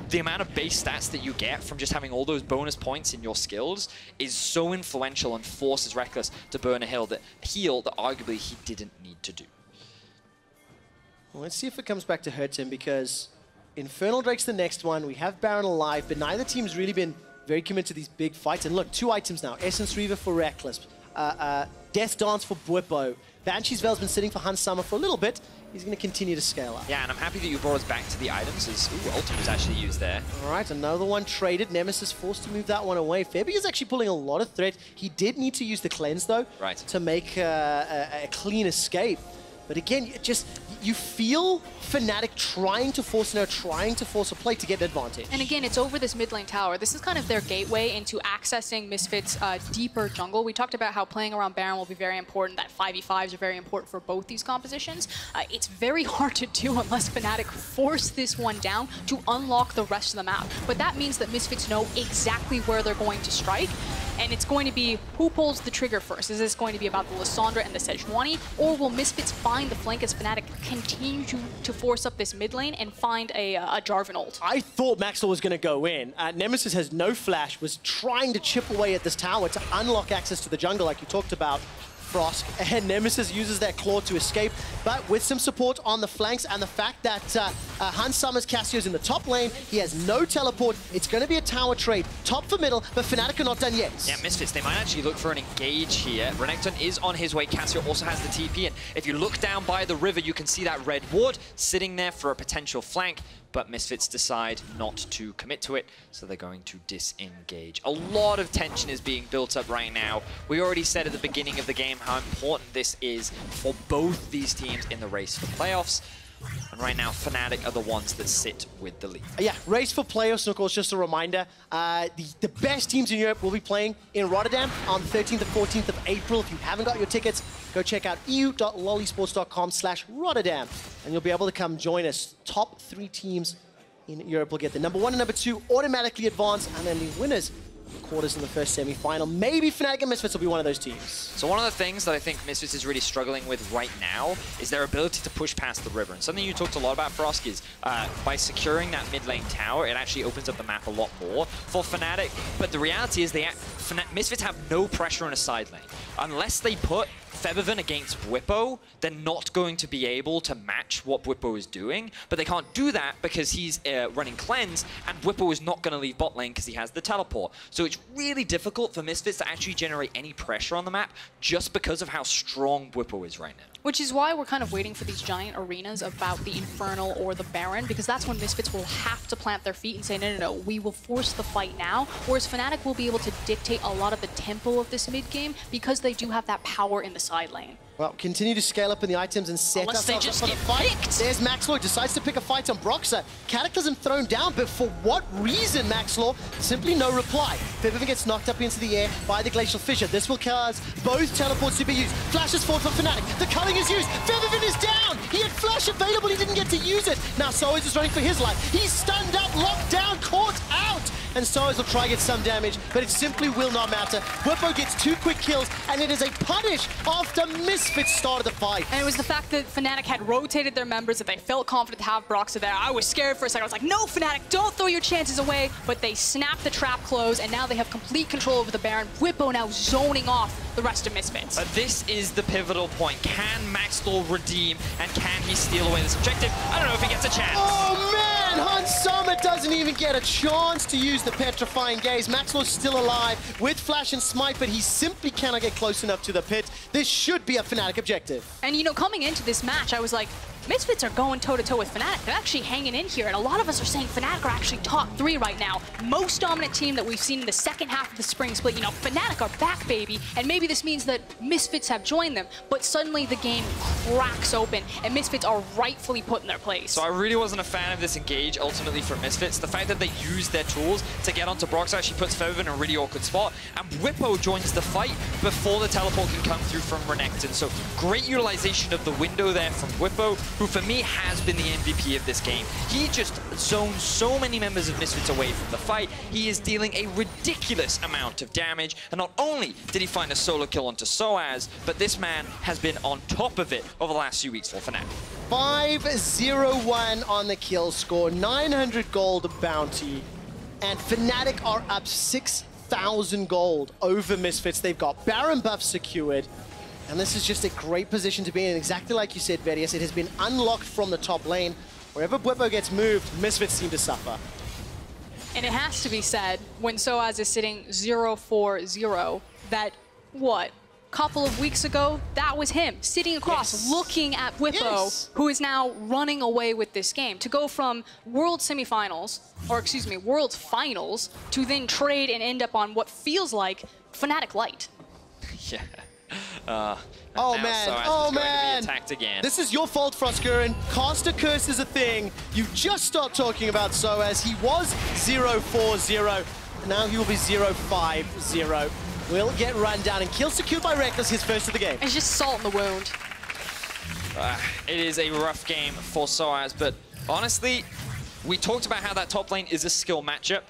the amount of base stats that you get from just having all those bonus points in your skills is so influential and forces Rekkles to burn a heal that arguably he didn't need to do. Well, let's see if it comes back to hurt him, because Infernal Drake's the next one. We have Baron alive, but neither team's really been very committed to these big fights. And look, 2 items now. Essence Reaver for Rekkles. Death Dance for Bwipo. Banshee's Veil's been sitting for Hans Summer for a little bit. He's going to continue to scale up. Yeah, and I'm happy that you brought us back to the items, as Ultimate was actually used there. All right, another one traded. Nemesis forced to move that one away. Febi is actually pulling a lot of threat. He did need to use the cleanse, though, to make a clean escape. But again, you feel Fnatic trying to force a play to get an advantage. And again, it's over this mid lane tower. This is kind of their gateway into accessing Misfits' deeper jungle. We talked about how playing around Baron will be very important, that 5v5s are very important for both these compositions. It's very hard to do unless Fnatic force this one down to unlock the rest of the map. But that means that Misfits know exactly where they're going to strike. And it's going to be who pulls the trigger first. Is this going to be about the Lissandra and the Sejuani, or will Misfits find the flank as Fnatic continue to force up this mid lane and find a Jarvan ult? I thought Maxlore was going to go in. Nemesis has no flash, was trying to chip away at this tower to unlock access to the jungle like you talked about, Frosk, and Nemesis uses that claw to escape, but with some support on the flanks and the fact that Hans Summers Cassio's in the top lane, he has no teleport, it's going to be a tower trade, top for middle, but Fnatic are not done yet. Yeah, Misfits, they might actually look for an engage here. Renekton is on his way, Cassio also has the TP, and if you look down by the river, you can see that red ward sitting there for a potential flank, but Misfits decide not to commit to it, so they're going to disengage. A lot of tension is being built up right now. We already said at the beginning of the game how important this is for both these teams in the race for playoffs. And right now, Fnatic are the ones that sit with the lead. Yeah, race for playoffs, Knuckles, just a reminder. The best teams in Europe will be playing in Rotterdam on the 13th and 14th of April. If you haven't got your tickets, go check out eu.lollysports.com/Rotterdam, and you'll be able to come join us. Top 3 teams in Europe will get the number 1 and number 2 automatically advance, and then the winners quarters in the first semi-final. Maybe Fnatic and Misfits will be one of those teams. So one of the things that I think Misfits is really struggling with right now is their ability to push past the river. And something you talked a lot about, Frosk, is by securing that mid lane tower, it actually opens up the map a lot more for Fnatic. But the reality is Misfits have no pressure on a side lane. Unless they put Febiven against Bwipo, they're not going to be able to match what Bwipo is doing, but they can't do that because he's running cleanse, and Bwipo is not going to leave bot lane because he has the teleport. So it's really difficult for Misfits to actually generate any pressure on the map just because of how strong Bwipo is right now. Which is why we're kind of waiting for these giant arenas about the Infernal or the Baron, because that's when Misfits will have to plant their feet and say, no, no, no, we will force the fight now, whereas Fnatic will be able to dictate a lot of the tempo of this mid-game because they do have that power in the side lane. Well, continue to scale up in the items and set Unless up they just for the fight. There's Maxlore, decides to pick a fight on Broxah. Cataclysm thrown down, but for what reason, Maxlore? Simply no reply. Febiven gets knocked up into the air by the Glacial Fissure. This will cause both teleports to be used. Flash is forward for Fnatic. The culling is used. Febiven is down. He had flash available. He didn't get to use it. Now sOAZ is running for his life. He's stunned up, locked down, caught out. And sOAZ will try to get some damage, but it simply will not matter. Bwipo gets 2 quick kills, and it is a punish after Misfits started the fight. And it was the fact that Fnatic had rotated their members, that they felt confident to have Broxah there. I was scared for a second. I was like, no, Fnatic, don't throw your chances away. But they snapped the trap close, and now they have complete control over the Baron. Bwipo now zoning off the rest of Misfits. This is the pivotal point. Can Maxlore redeem, and can he steal away this objective? I don't know if he gets a chance. Oh, man! Hans Summer doesn't even get a chance to use the Petrifying Gaze. Maxlore's still alive with Flash and Smite, but he simply cannot get close enough to the pit. This should be a Fnatic objective. And, you know, coming into this match, I was like, Misfits are going toe-to-toe with Fnatic. They're actually hanging in here, and a lot of us are saying Fnatic are actually top 3 right now. Most dominant team that we've seen in the second half of the Spring Split. You know, Fnatic are back, baby, and maybe this means that Misfits have joined them, but suddenly the game cracks open, and Misfits are rightfully put in their place. So I really wasn't a fan of this engage, ultimately, for Misfits. The fact that they used their tools to get onto Broxah actually puts Febiven in a really awkward spot, and Bwipo joins the fight before the teleport can come through from Renekton. So great utilization of the window there from Bwipo, who for me has been the MVP of this game. He just zones so many members of Misfits away from the fight. He is dealing a ridiculous amount of damage, and not only did he find a solo kill onto sOAZ, but this man has been on top of it over the last few weeks for Fnatic. 5-0-1 on the kill score, 900 gold bounty, and Fnatic are up 6,000 gold over Misfits. They've got Baron buff secured. And this is just a great position to be in. Exactly like you said, Vedius, it has been unlocked from the top lane. Wherever Bwipo gets moved, Misfits seem to suffer. And it has to be said, when sOAZ is sitting 0-4-0, that, what, couple of weeks ago, that was him, sitting across, looking at Bwipo, who is now running away with this game. To go from World Semifinals, or excuse me, World Finals, to then trade and end up on what feels like Fnatic Light. Yeah. Oh man, oh man! Attacked again. This is your fault, Froskurinn. Caster Curse is a thing. You just start talking about sOAZ. He was 0-4-0. Now he will be 0-5-0. Will get run down and kill secured by Rekkles, his first of the game. It's just salt in the wound. It is a rough game for sOAZ, but honestly, we talked about how that top lane is a skill matchup.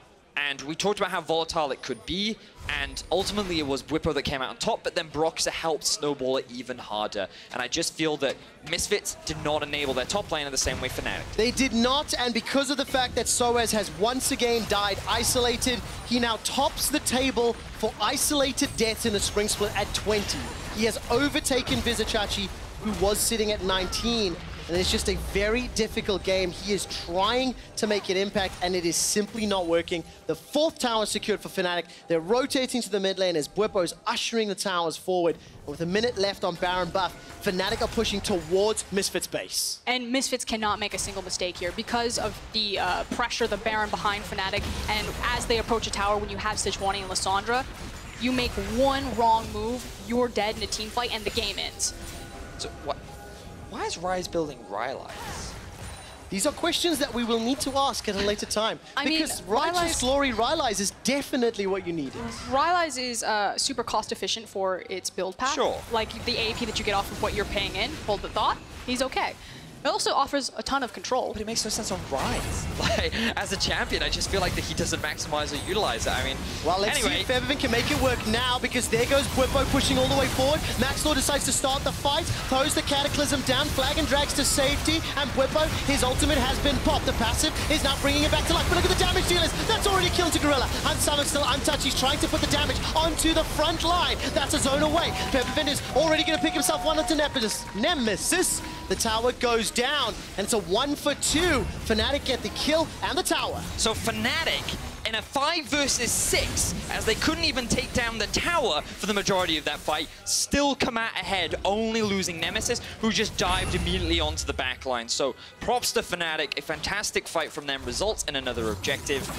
And we talked about how volatile it could be, and ultimately it was Bwipo that came out on top, but then Broxah helped snowball it even harder. And I just feel that Misfits did not enable their top laner the same way Fnatic did. They did not, and because of the fact that sOAZ has once again died isolated, he now tops the table for isolated deaths in the Spring Split at 20. He has overtaken Vizicachi, who was sitting at 19. And it's just a very difficult game. He is trying to make an impact, and it is simply not working. The 4th tower is secured for Fnatic. They're rotating to the mid lane as Bwipo is ushering the towers forward. And with a minute left on Baron buff, Fnatic are pushing towards Misfits base. And Misfits cannot make a single mistake here because of the pressure, the Baron behind Fnatic. And as they approach a tower, when you have Sejuani and Lissandra, you make one wrong move, you're dead in a team fight, and the game ends. So what? Why is Ryze building Ryze? These are questions that we will need to ask at a later time. Because Righteous Glory Ryze is definitely what you needed. Ryze is super cost efficient for its build path. Sure. Like the AP that you get off of what you're paying in, hold the thought, he's okay. It also offers a ton of control. But it makes no sense on Ryze. Like, as a champion, I just feel like that he doesn't maximize or utilize it. I mean, well, let's see if Febiven can make it work now, because there goes Bwipo pushing all the way forward. Maxlore decides to start the fight, throws the Cataclysm down, flag and drags to safety, and Bwipo, his ultimate has been popped. The passive is now bringing it back to life, but look at the damage dealers. That's already killed to Gorilla. Handsama's still untouched. He's trying to put the damage onto the front line. That's a zone away. Febiven is already going to pick himself one onto Nemesis. The tower goes down, and it's a 1 for 2. Fnatic get the kill and the tower. So Fnatic, in a 5 versus 6, as they couldn't even take down the tower for the majority of that fight, still come out ahead, only losing Nemesis, who just dived immediately onto the backline. So props to Fnatic, a fantastic fight from them results in another objective.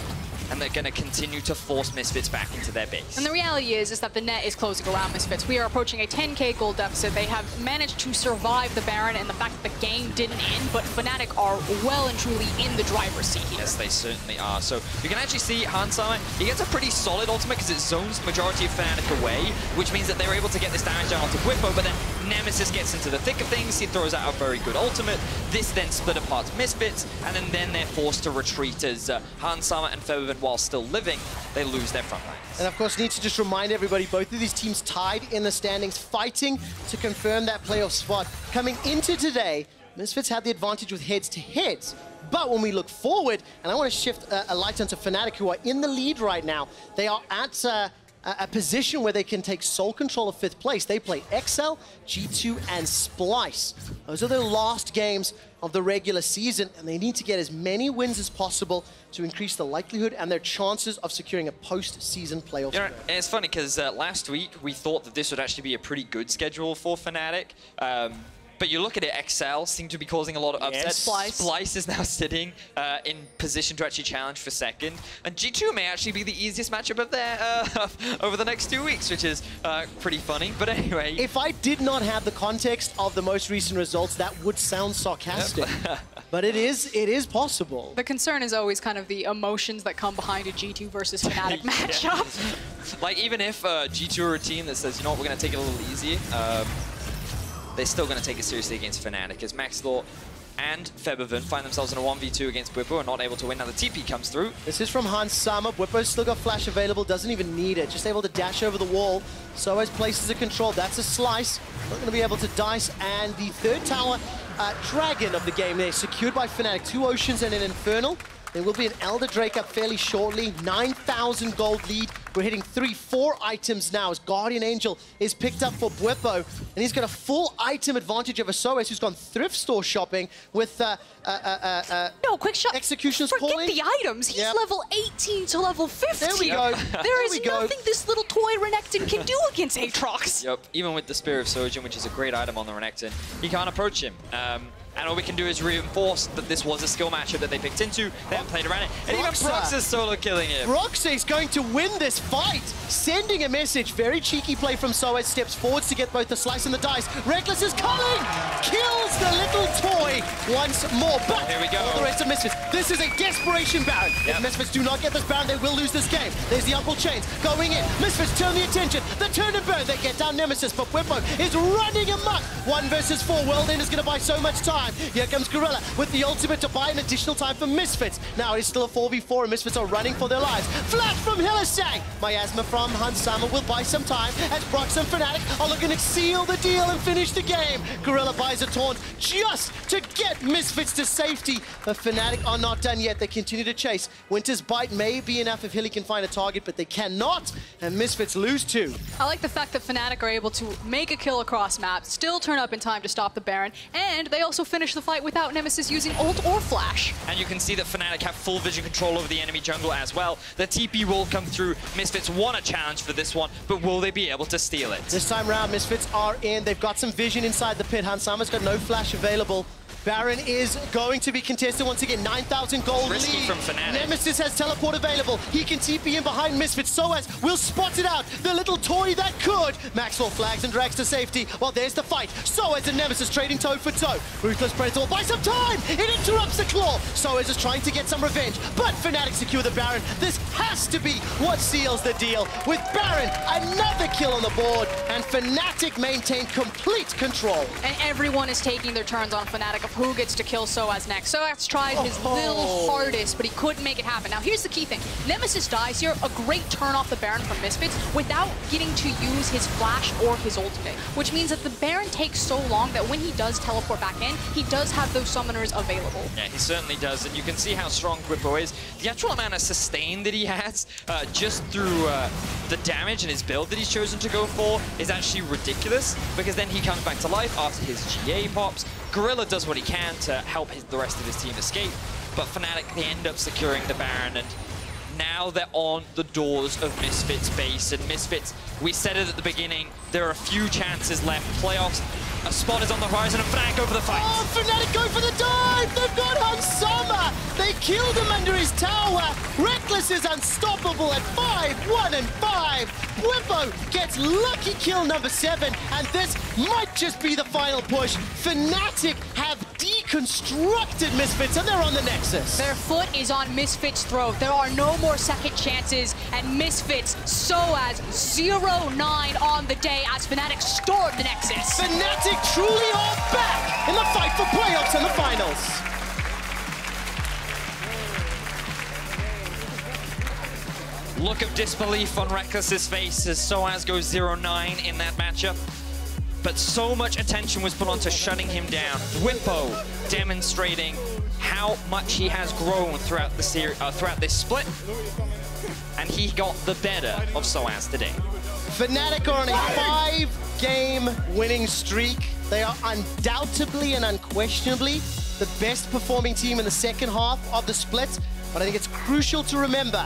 And they're going to continue to force Misfits back into their base. And the reality is that the net is closing around Misfits. We are approaching a 10k gold deficit. They have managed to survive the Baron and the fact that the game didn't end, but Fnatic are well and truly in the driver's seat here. Yes, they certainly are. So you can actually see Hansama, he gets a pretty solid ultimate because it zones the majority of Fnatic away, which means that they're able to get this damage down onto Bwipo, but then Nemesis gets into the thick of things. He throws out a very good ultimate. This then split apart Misfits, and then they're forced to retreat as Hansama and Febiven, while still living, they lose their front lines. And of course, need to just remind everybody, both of these teams tied in the standings, fighting to confirm that playoff spot. Coming into today, Misfits had the advantage with heads-to-heads. But when we look forward, and I want to shift a light onto Fnatic, who are in the lead right now, they are at a position where they can take sole control of 5th place. They play XL, G2, and Splice. Those are their last games of the regular season, and they need to get as many wins as possible to increase the likelihood and their chances of securing a post-season playoff. You know, and it's funny because last week we thought that this would actually be a pretty good schedule for Fnatic. But you look at it, XL seem to be causing a lot of upsets. Yes. Splice is now sitting in position to actually challenge for 2nd. And G2 may actually be the easiest matchup of their over the next 2 weeks, which is pretty funny. But anyway. If I did not have the context of the most recent results, that would sound sarcastic. Yep. But it is possible. The concern is always kind of the emotions that come behind a G2 versus Fnatic matchup. Like, even if G2 are a team that says, you know what, we're going to take it a little easy, they're still going to take it seriously against Fnatic, as Maxlore and Febiven find themselves in a 1v2 against Bwipo and not able to win. Now the TP comes through. This is from Hansama. Bwipo's still got flash available, doesn't even need it. Just able to dash over the wall. sOAZ places a control. That's a slice. Not going to be able to dice. And the 3rd tower, Dragon of the game there, secured by Fnatic. 2 Oceans and an Infernal. There will be an Elder Drake up fairly shortly. 9,000 gold lead. We're hitting 3-4 items now as Guardian Angel is picked up for Bwipo. And he's got a full item advantage over sOAZ, who's gone thrift store shopping with no, Quickshot. Execution's Forget calling. the items. He's level 18 to level 50. There we go. There is nothing this little toy Renekton can do against Aatrox. Yep, even with the Spear of Sojourn, which is a great item on the Renekton, you can't approach him. And all we can do is reinforce that this was a skill matchup that they picked into. They haven't played around it. And even Broxah's solo killing him. Broxah is going to win this fight. Sending a message. Very cheeky play from sOAZ. Steps forwards to get both the slice and the dice. Rekkles is coming. Kills the little toy once more. But here we go. The rest of Misfits. This is a desperation Baron. If Misfits do not get this Baron, they will lose this game. There's the Uncle Chains going in. Misfits turn the attention. The turn and burn, they get down Nemesis, but Bwipo is running amok. 1 versus 4, World End is going to buy so much time. Here comes Gorilla with the ultimate to buy an additional time for Misfits. Now it is still a 4v4 and Misfits are running for their lives. Flash from Hylissang. Miasma from Hansama will buy some time as Broxah and Fnatic are looking to seal the deal and finish the game. Gorilla buys a taunt just to get Misfits to safety, but Fnatic are not done yet. They continue to chase. Winter's Bite may be enough if Hilly can find a target, but they cannot, and Misfits lose 2. I like the fact that Fnatic are able to make a kill across map, still turn up in time to stop the Baron, and they also finish the fight without Nemesis using ult or flash. And you can see that Fnatic have full vision control over the enemy jungle as well. The TP will come through. Misfits want a challenge for this one, but will they be able to steal it? This time round, Misfits are in. They've got some vision inside the pit. Hansama's got no flash available. Baron is going to be contested once again. 9,000 gold Risky lead. from Fnatic. Nemesis has teleport available. He can TP in behind Misfits. sOAZ will spot it out. The little toy that could. Maxlore flags and drags to safety. Well, there's the fight. sOAZ and Nemesis trading toe for toe. Ruthless Predator buy some time. It interrupts the claw. sOAZ is trying to get some revenge, but Fnatic secure the Baron. This has to be what seals the deal. With Baron, another kill on the board, and Fnatic maintain complete control. And everyone is taking their turns on Fnatic of who gets to kill sOAZ next. sOAZ tried his little hardest, but he couldn't make it happen. Now, here's the key thing. Nemesis dies here, a great turn off the Baron from Misfits without getting to use his flash or his ultimate, which means that the Baron takes so long that when he does teleport back in, he does have those summoners available. Yeah, he certainly does, and you can see how strong Bwipo is. The actual amount of sustain that he has just through the damage and his build that he's chosen to go for is actually ridiculous, because then he comes back to life after his GA pops. Gorilla does what he can to help the rest of his team escape, but Fnatic, they end up securing the Baron, and now they're on the doors of Misfits base. And Misfits, we said it at the beginning, there are a few chances left. Playoffs, a spot is on the horizon, and Fnatic go for the fight. Oh, Fnatic go for the dive! They've got Hansama! They killed him under his tower! Rekkles is unstoppable at 5, 1 and 5! Bwipo gets lucky kill number 7, and this might just be the final push. Fnatic have deconstructed Misfits, and they're on the Nexus. Their foot is on Misfits' throat. There are no more second chances, and Misfits, sOAZ 0-9 on the day as Fnatic storm the Nexus. Fnatic truly are back in the fight for playoffs and the finals. Look of disbelief on Rekkles' face as sOAZ goes 0-9 in that matchup. But so much attention was put onto shutting him down. Bwipo demonstrating how much he has grown throughout the throughout this split, and he got the better of sOAZ today. Fnatic are on a 5-game winning streak. They are undoubtedly and unquestionably the best performing team in the second half of the split. But I think it's crucial to remember,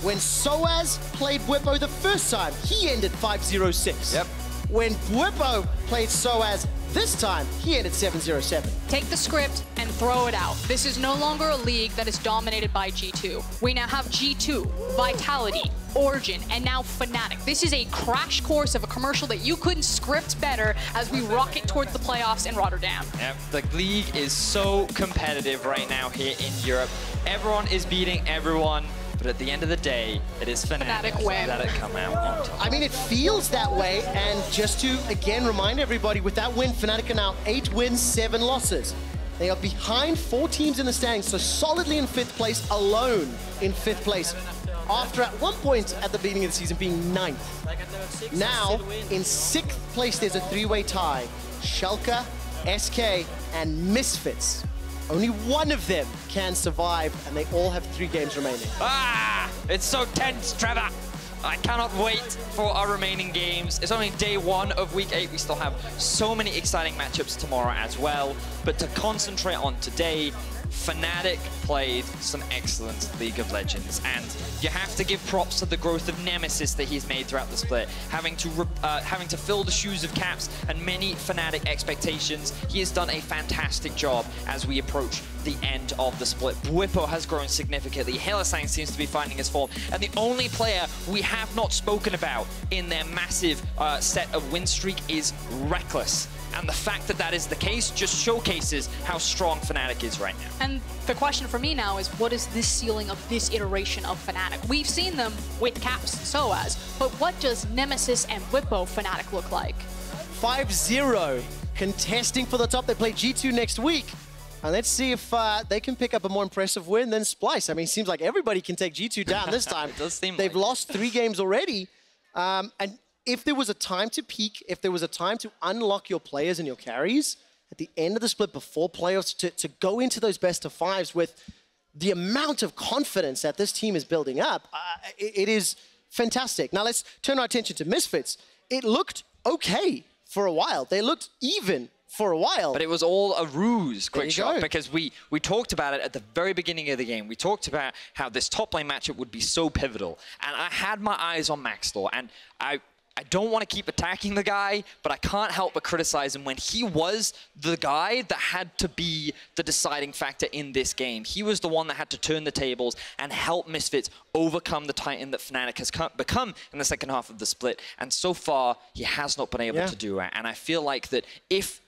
when sOAZ played Bwipo the first time, he ended 5-0-6. Yep. When Bwipo played sOAZ this time, he ended 7-0-7. Take the script and throw it out. This is no longer a league that is dominated by G2. We now have G2, Vitality, Origin, and now Fnatic. This is a crash course of a commercial that you couldn't script better as we rocket towards the playoffs in Rotterdam. Yep, the league is so competitive right now here in Europe. Everyone is beating everyone. But at the end of the day, it is Fnatic that come out on top. I mean, it feels that way, and just to, again, remind everybody, with that win, Fnatic are now 8 wins, 7 losses. They are behind 4 teams in the standings, so solidly in 5th place, alone in 5th place. After at one point at the beginning of the season being 9th. Now, in 6th place, there's a 3-way tie. Schalke, SK, and Misfits. Only one of them can survive, and they all have 3 games remaining. Ah! It's so tense, Trevor! I cannot wait for our remaining games. It's only day 1 of week 8. We still have so many exciting matchups tomorrow as well. But to concentrate on today, Fnatic played some excellent League of Legends, and you have to give props to the growth of Nemesis that he's made throughout the split, having to fill the shoes of Caps and many Fnatic expectations. He has done a fantastic job as we approach the end of the split. Bwipo has grown significantly. Hylissang seems to be finding his form. And the only player we have not spoken about in their massive set of win streak is Rekkles. And the fact that that is the case just showcases how strong Fnatic is right now. And the question for me now is, what is this ceiling of this iteration of Fnatic? We've seen them with Caps and sOAZ, but what does Nemesis and Bwipo Fnatic look like? 5-0, contesting for the top. They play G2 next week. And let's see if they can pick up a more impressive win than Splyce. I mean, it seems like everybody can take G2 down this time. It does seem They've like lost 3 games already. And if there was a time to peak, if there was a time to unlock your players and your carries, at the end of the split before playoffs, to go into those best of 5s with the amount of confidence that this team is building up, it is fantastic. Now let's turn our attention to Misfits. It looked okay for a while. They looked even for a while. But it was all a ruse, Quickshot, because we talked about it at the very beginning of the game. We talked about how this top lane matchup would be so pivotal. And I had my eyes on Maxlore, and I don't want to keep attacking the guy, but I can't help but criticize him when he was the guy that had to be the deciding factor in this game. He was the one that had to turn the tables and help Misfits overcome the Titan that Fnatic has become in the second half of the split. And so far, he has not been able to do it. And I feel like that if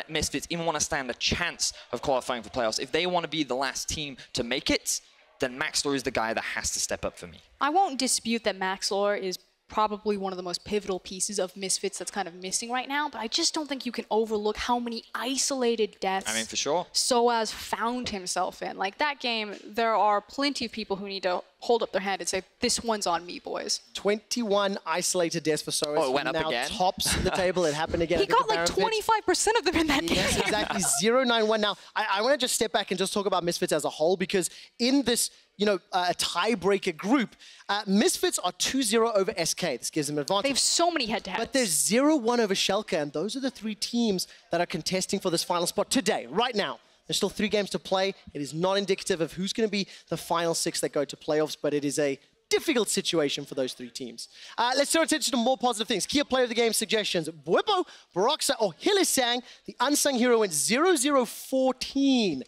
Misfits even want to stand a chance of qualifying for playoffs, if they want to be the last team to make it, then Maxlore is the guy that has to step up for me. I won't dispute that Maxlore is probably one of the most pivotal pieces of Misfits that's kind of missing right now, but I just don't think you can overlook how many isolated deaths for sure sOAZ found himself in. Like that game, there are plenty of people who need to hold up their hand and say, this one's on me, boys. 21 isolated deaths for sOAZ. Oh, it went up now again? Tops the table. It happened again. He got like 25% of them in that game. Yes, exactly. 0-9-1. Now, I want to just step back and just talk about Misfits as a whole, because in this, a tiebreaker group, Misfits are 2-0 over SK. This gives them an advantage. They have so many head-to-heads. But there's 0-1 over Schalke, and those are the 3 teams that are contesting for this final spot today, right now. There's still 3 games to play. It is not indicative of who's going to be the final 6 that go to playoffs, but it is a difficult situation for those 3 teams. Let's turn attention to more positive things. Key player of the game suggestions: Bwipo, Broxah, or Hylissang. The unsung hero went 0-0-14.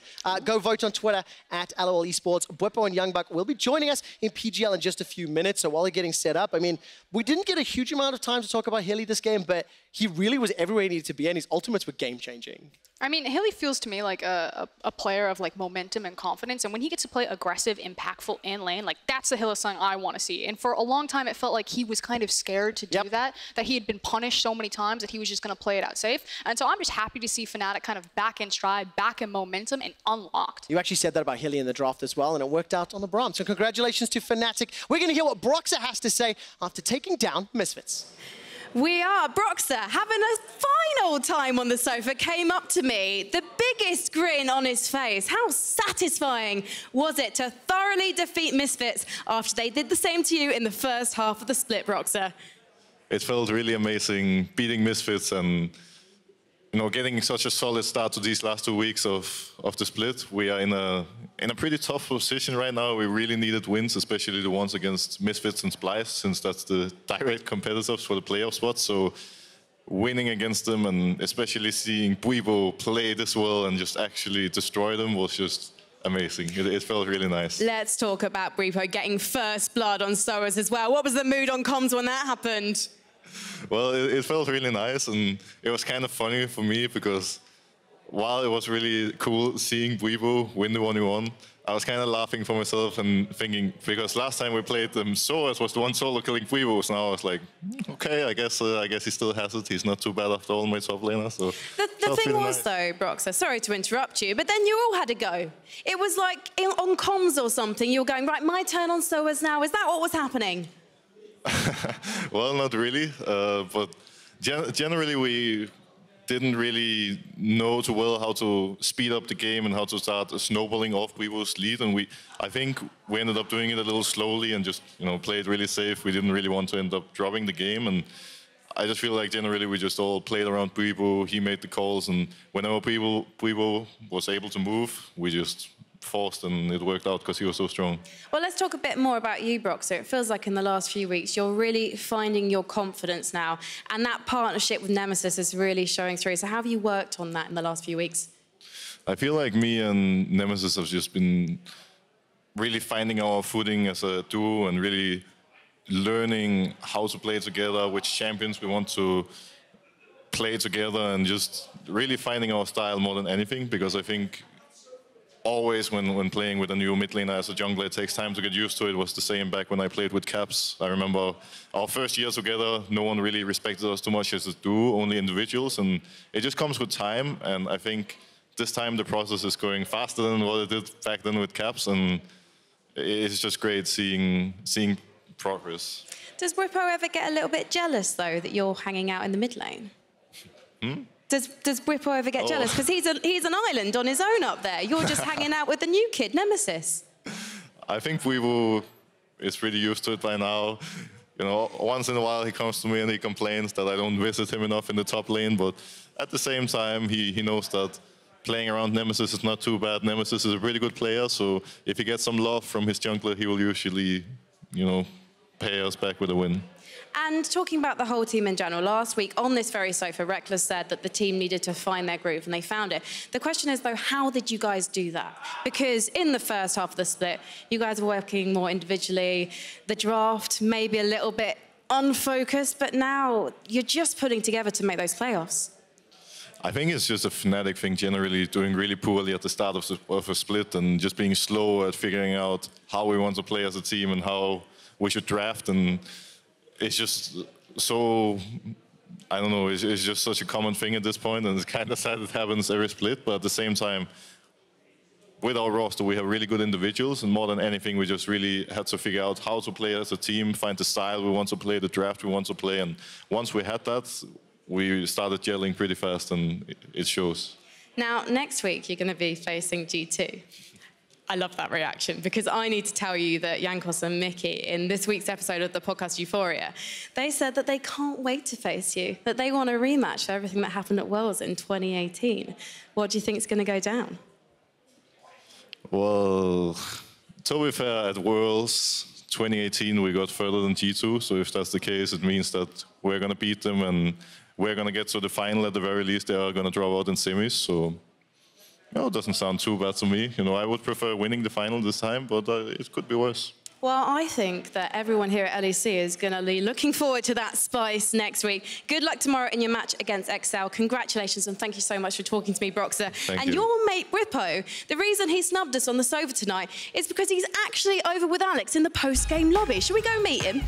Go vote on Twitter at LOL Esports. Bwipo and Youngbuck will be joining us in PGL in just a few minutes. So while they're getting set up, I mean, we didn't get a huge amount of time to talk about Hilly this game, but he really was everywhere he needed to be, and his ultimates were game-changing. I mean, Hilly feels to me like a player of like momentum and confidence, and when he gets to play aggressive, impactful in lane, like that's the Hylissang I want to see. And for a long time, it felt like he was kind of scared to do that he had been punished so many times that he was just going to play it out safe. And so I'm just happy to see Fnatic kind of back in stride, back in momentum, and unlocked. You actually said that about Hilly in the draft as well, and it worked out on the Braum. So congratulations to Fnatic. We're going to hear what Broxah has to say after taking down Misfits. We are. Broxah having a final time on the sofa came up to me, the biggest grin on his face. How satisfying was it to thoroughly defeat Misfits after they did the same to you in the first half of the split, Broxah? It felt really amazing beating Misfits and getting such a solid start to these last 2 weeks of the split. We are in a pretty tough position right now. We really needed wins, especially the ones against Misfits and Splyce, since that's the direct competitors for the playoff spot. So winning against them, and especially seeing Bwipo play this well and just actually destroy them, was just amazing. It felt really nice. Let's talk about Bwipo getting first blood on sOAZ as well. What was the mood on comms when that happened? Well, it felt really nice, and it was kind of funny for me because while it was really cool seeing Bwipo win the 1v1, I was kind of laughing for myself and thinking, because last time we played them, sOAZ was the one solo killing Bwipo, so now I was like, okay, I guess he still has it. He's not too bad after all, my top laner. So the thing was, though, Broxah, sorry to interrupt you, but then you all had a go. It was like on comms or something, you were going, right, my turn on sOAZ now. Is that what was happening? Well, not really, but generally we didn't really know too well how to speed up the game and how to start snowballing off Bwipo's lead, and I think we ended up doing it a little slowly and just play it really safe. We didn't really want to end up dropping the game, and I just feel like generally we just all played around Bwipo. He made the calls, and whenever Bwipo was able to move, we just forced, and it worked out because he was so strong. Well, let's talk a bit more about you, Broxah. It feels like in the last few weeks you're really finding your confidence now, and that partnership with Nemesis is really showing through. So how have you worked on that in the last few weeks? I feel like me and Nemesis have just been really finding our footing as a duo and really learning how to play together, which champions we want to play together, and just really finding our style more than anything, because I think always when playing with a new mid laner as a jungler, it takes time to get used to it. It was the same back when I played with Caps. I remember our first year together, no one really respected us too much as a duo, only individuals, and it just comes with time, and I think this time the process is going faster than what it did back then with Caps, and it's just great seeing progress. Does Bwipo ever get a little bit jealous, though, that you're hanging out in the mid lane? Does Bwipo ever get jealous? Because he's an island on his own up there. You're just hanging out with the new kid, Nemesis. I think Bwipo is pretty used to it by now. You know, once in a while he comes to me and he complains that I don't visit him enough in the top lane, but at the same time he knows that playing around Nemesis is not too bad. Nemesis is a really good player, so if he gets some love from his jungler, he will usually, you know, pay us back with a win. And talking about the whole team in general, last week on this very sofa, Rekkles said that the team needed to find their groove, and they found it. The question is, though, how did you guys do that? Because in the first half of the split, you guys were working more individually. The draft maybe a little bit unfocused, but now you're just putting together to make those playoffs. I think it's just a Fnatic thing, generally doing really poorly at the start of a split and just being slow at figuring out how we want to play as a team and how we should draft. And it's just so, I don't know, it's just such a common thing at this point, and it's kind of sad it happens every split, but at the same time, with our roster, we have really good individuals, and more than anything, we just really had to figure out how to play as a team, find the style we want to play, the draft we want to play, and once we had that, we started gelling pretty fast, and it shows. Now, next week, you're going to be facing G2. I love that reaction, because I need to tell you that Jankos and Mickey, in this week's episode of the podcast Euphoria, they said that they can't wait to face you, that they want a rematch for everything that happened at Worlds in 2018. What do you think is going to go down? Well, to be fair, at Worlds 2018, we got further than G2, so if that's the case, it means that we're going to beat them, and we're going to get to the final at the very least. They are going to drop out in semis, so you know, it doesn't sound too bad to me. You know, I would prefer winning the final this time, but it could be worse. Well, I think that everyone here at LEC is going to be looking forward to that spice next week. Good luck tomorrow in your match against XL. Congratulations, and thank you so much for talking to me, Broxah. Thank you. Your mate, Bwipo, the reason he snubbed us on the sofa tonight is because he's actually over with Alex in the post-game lobby. Should we go meet him?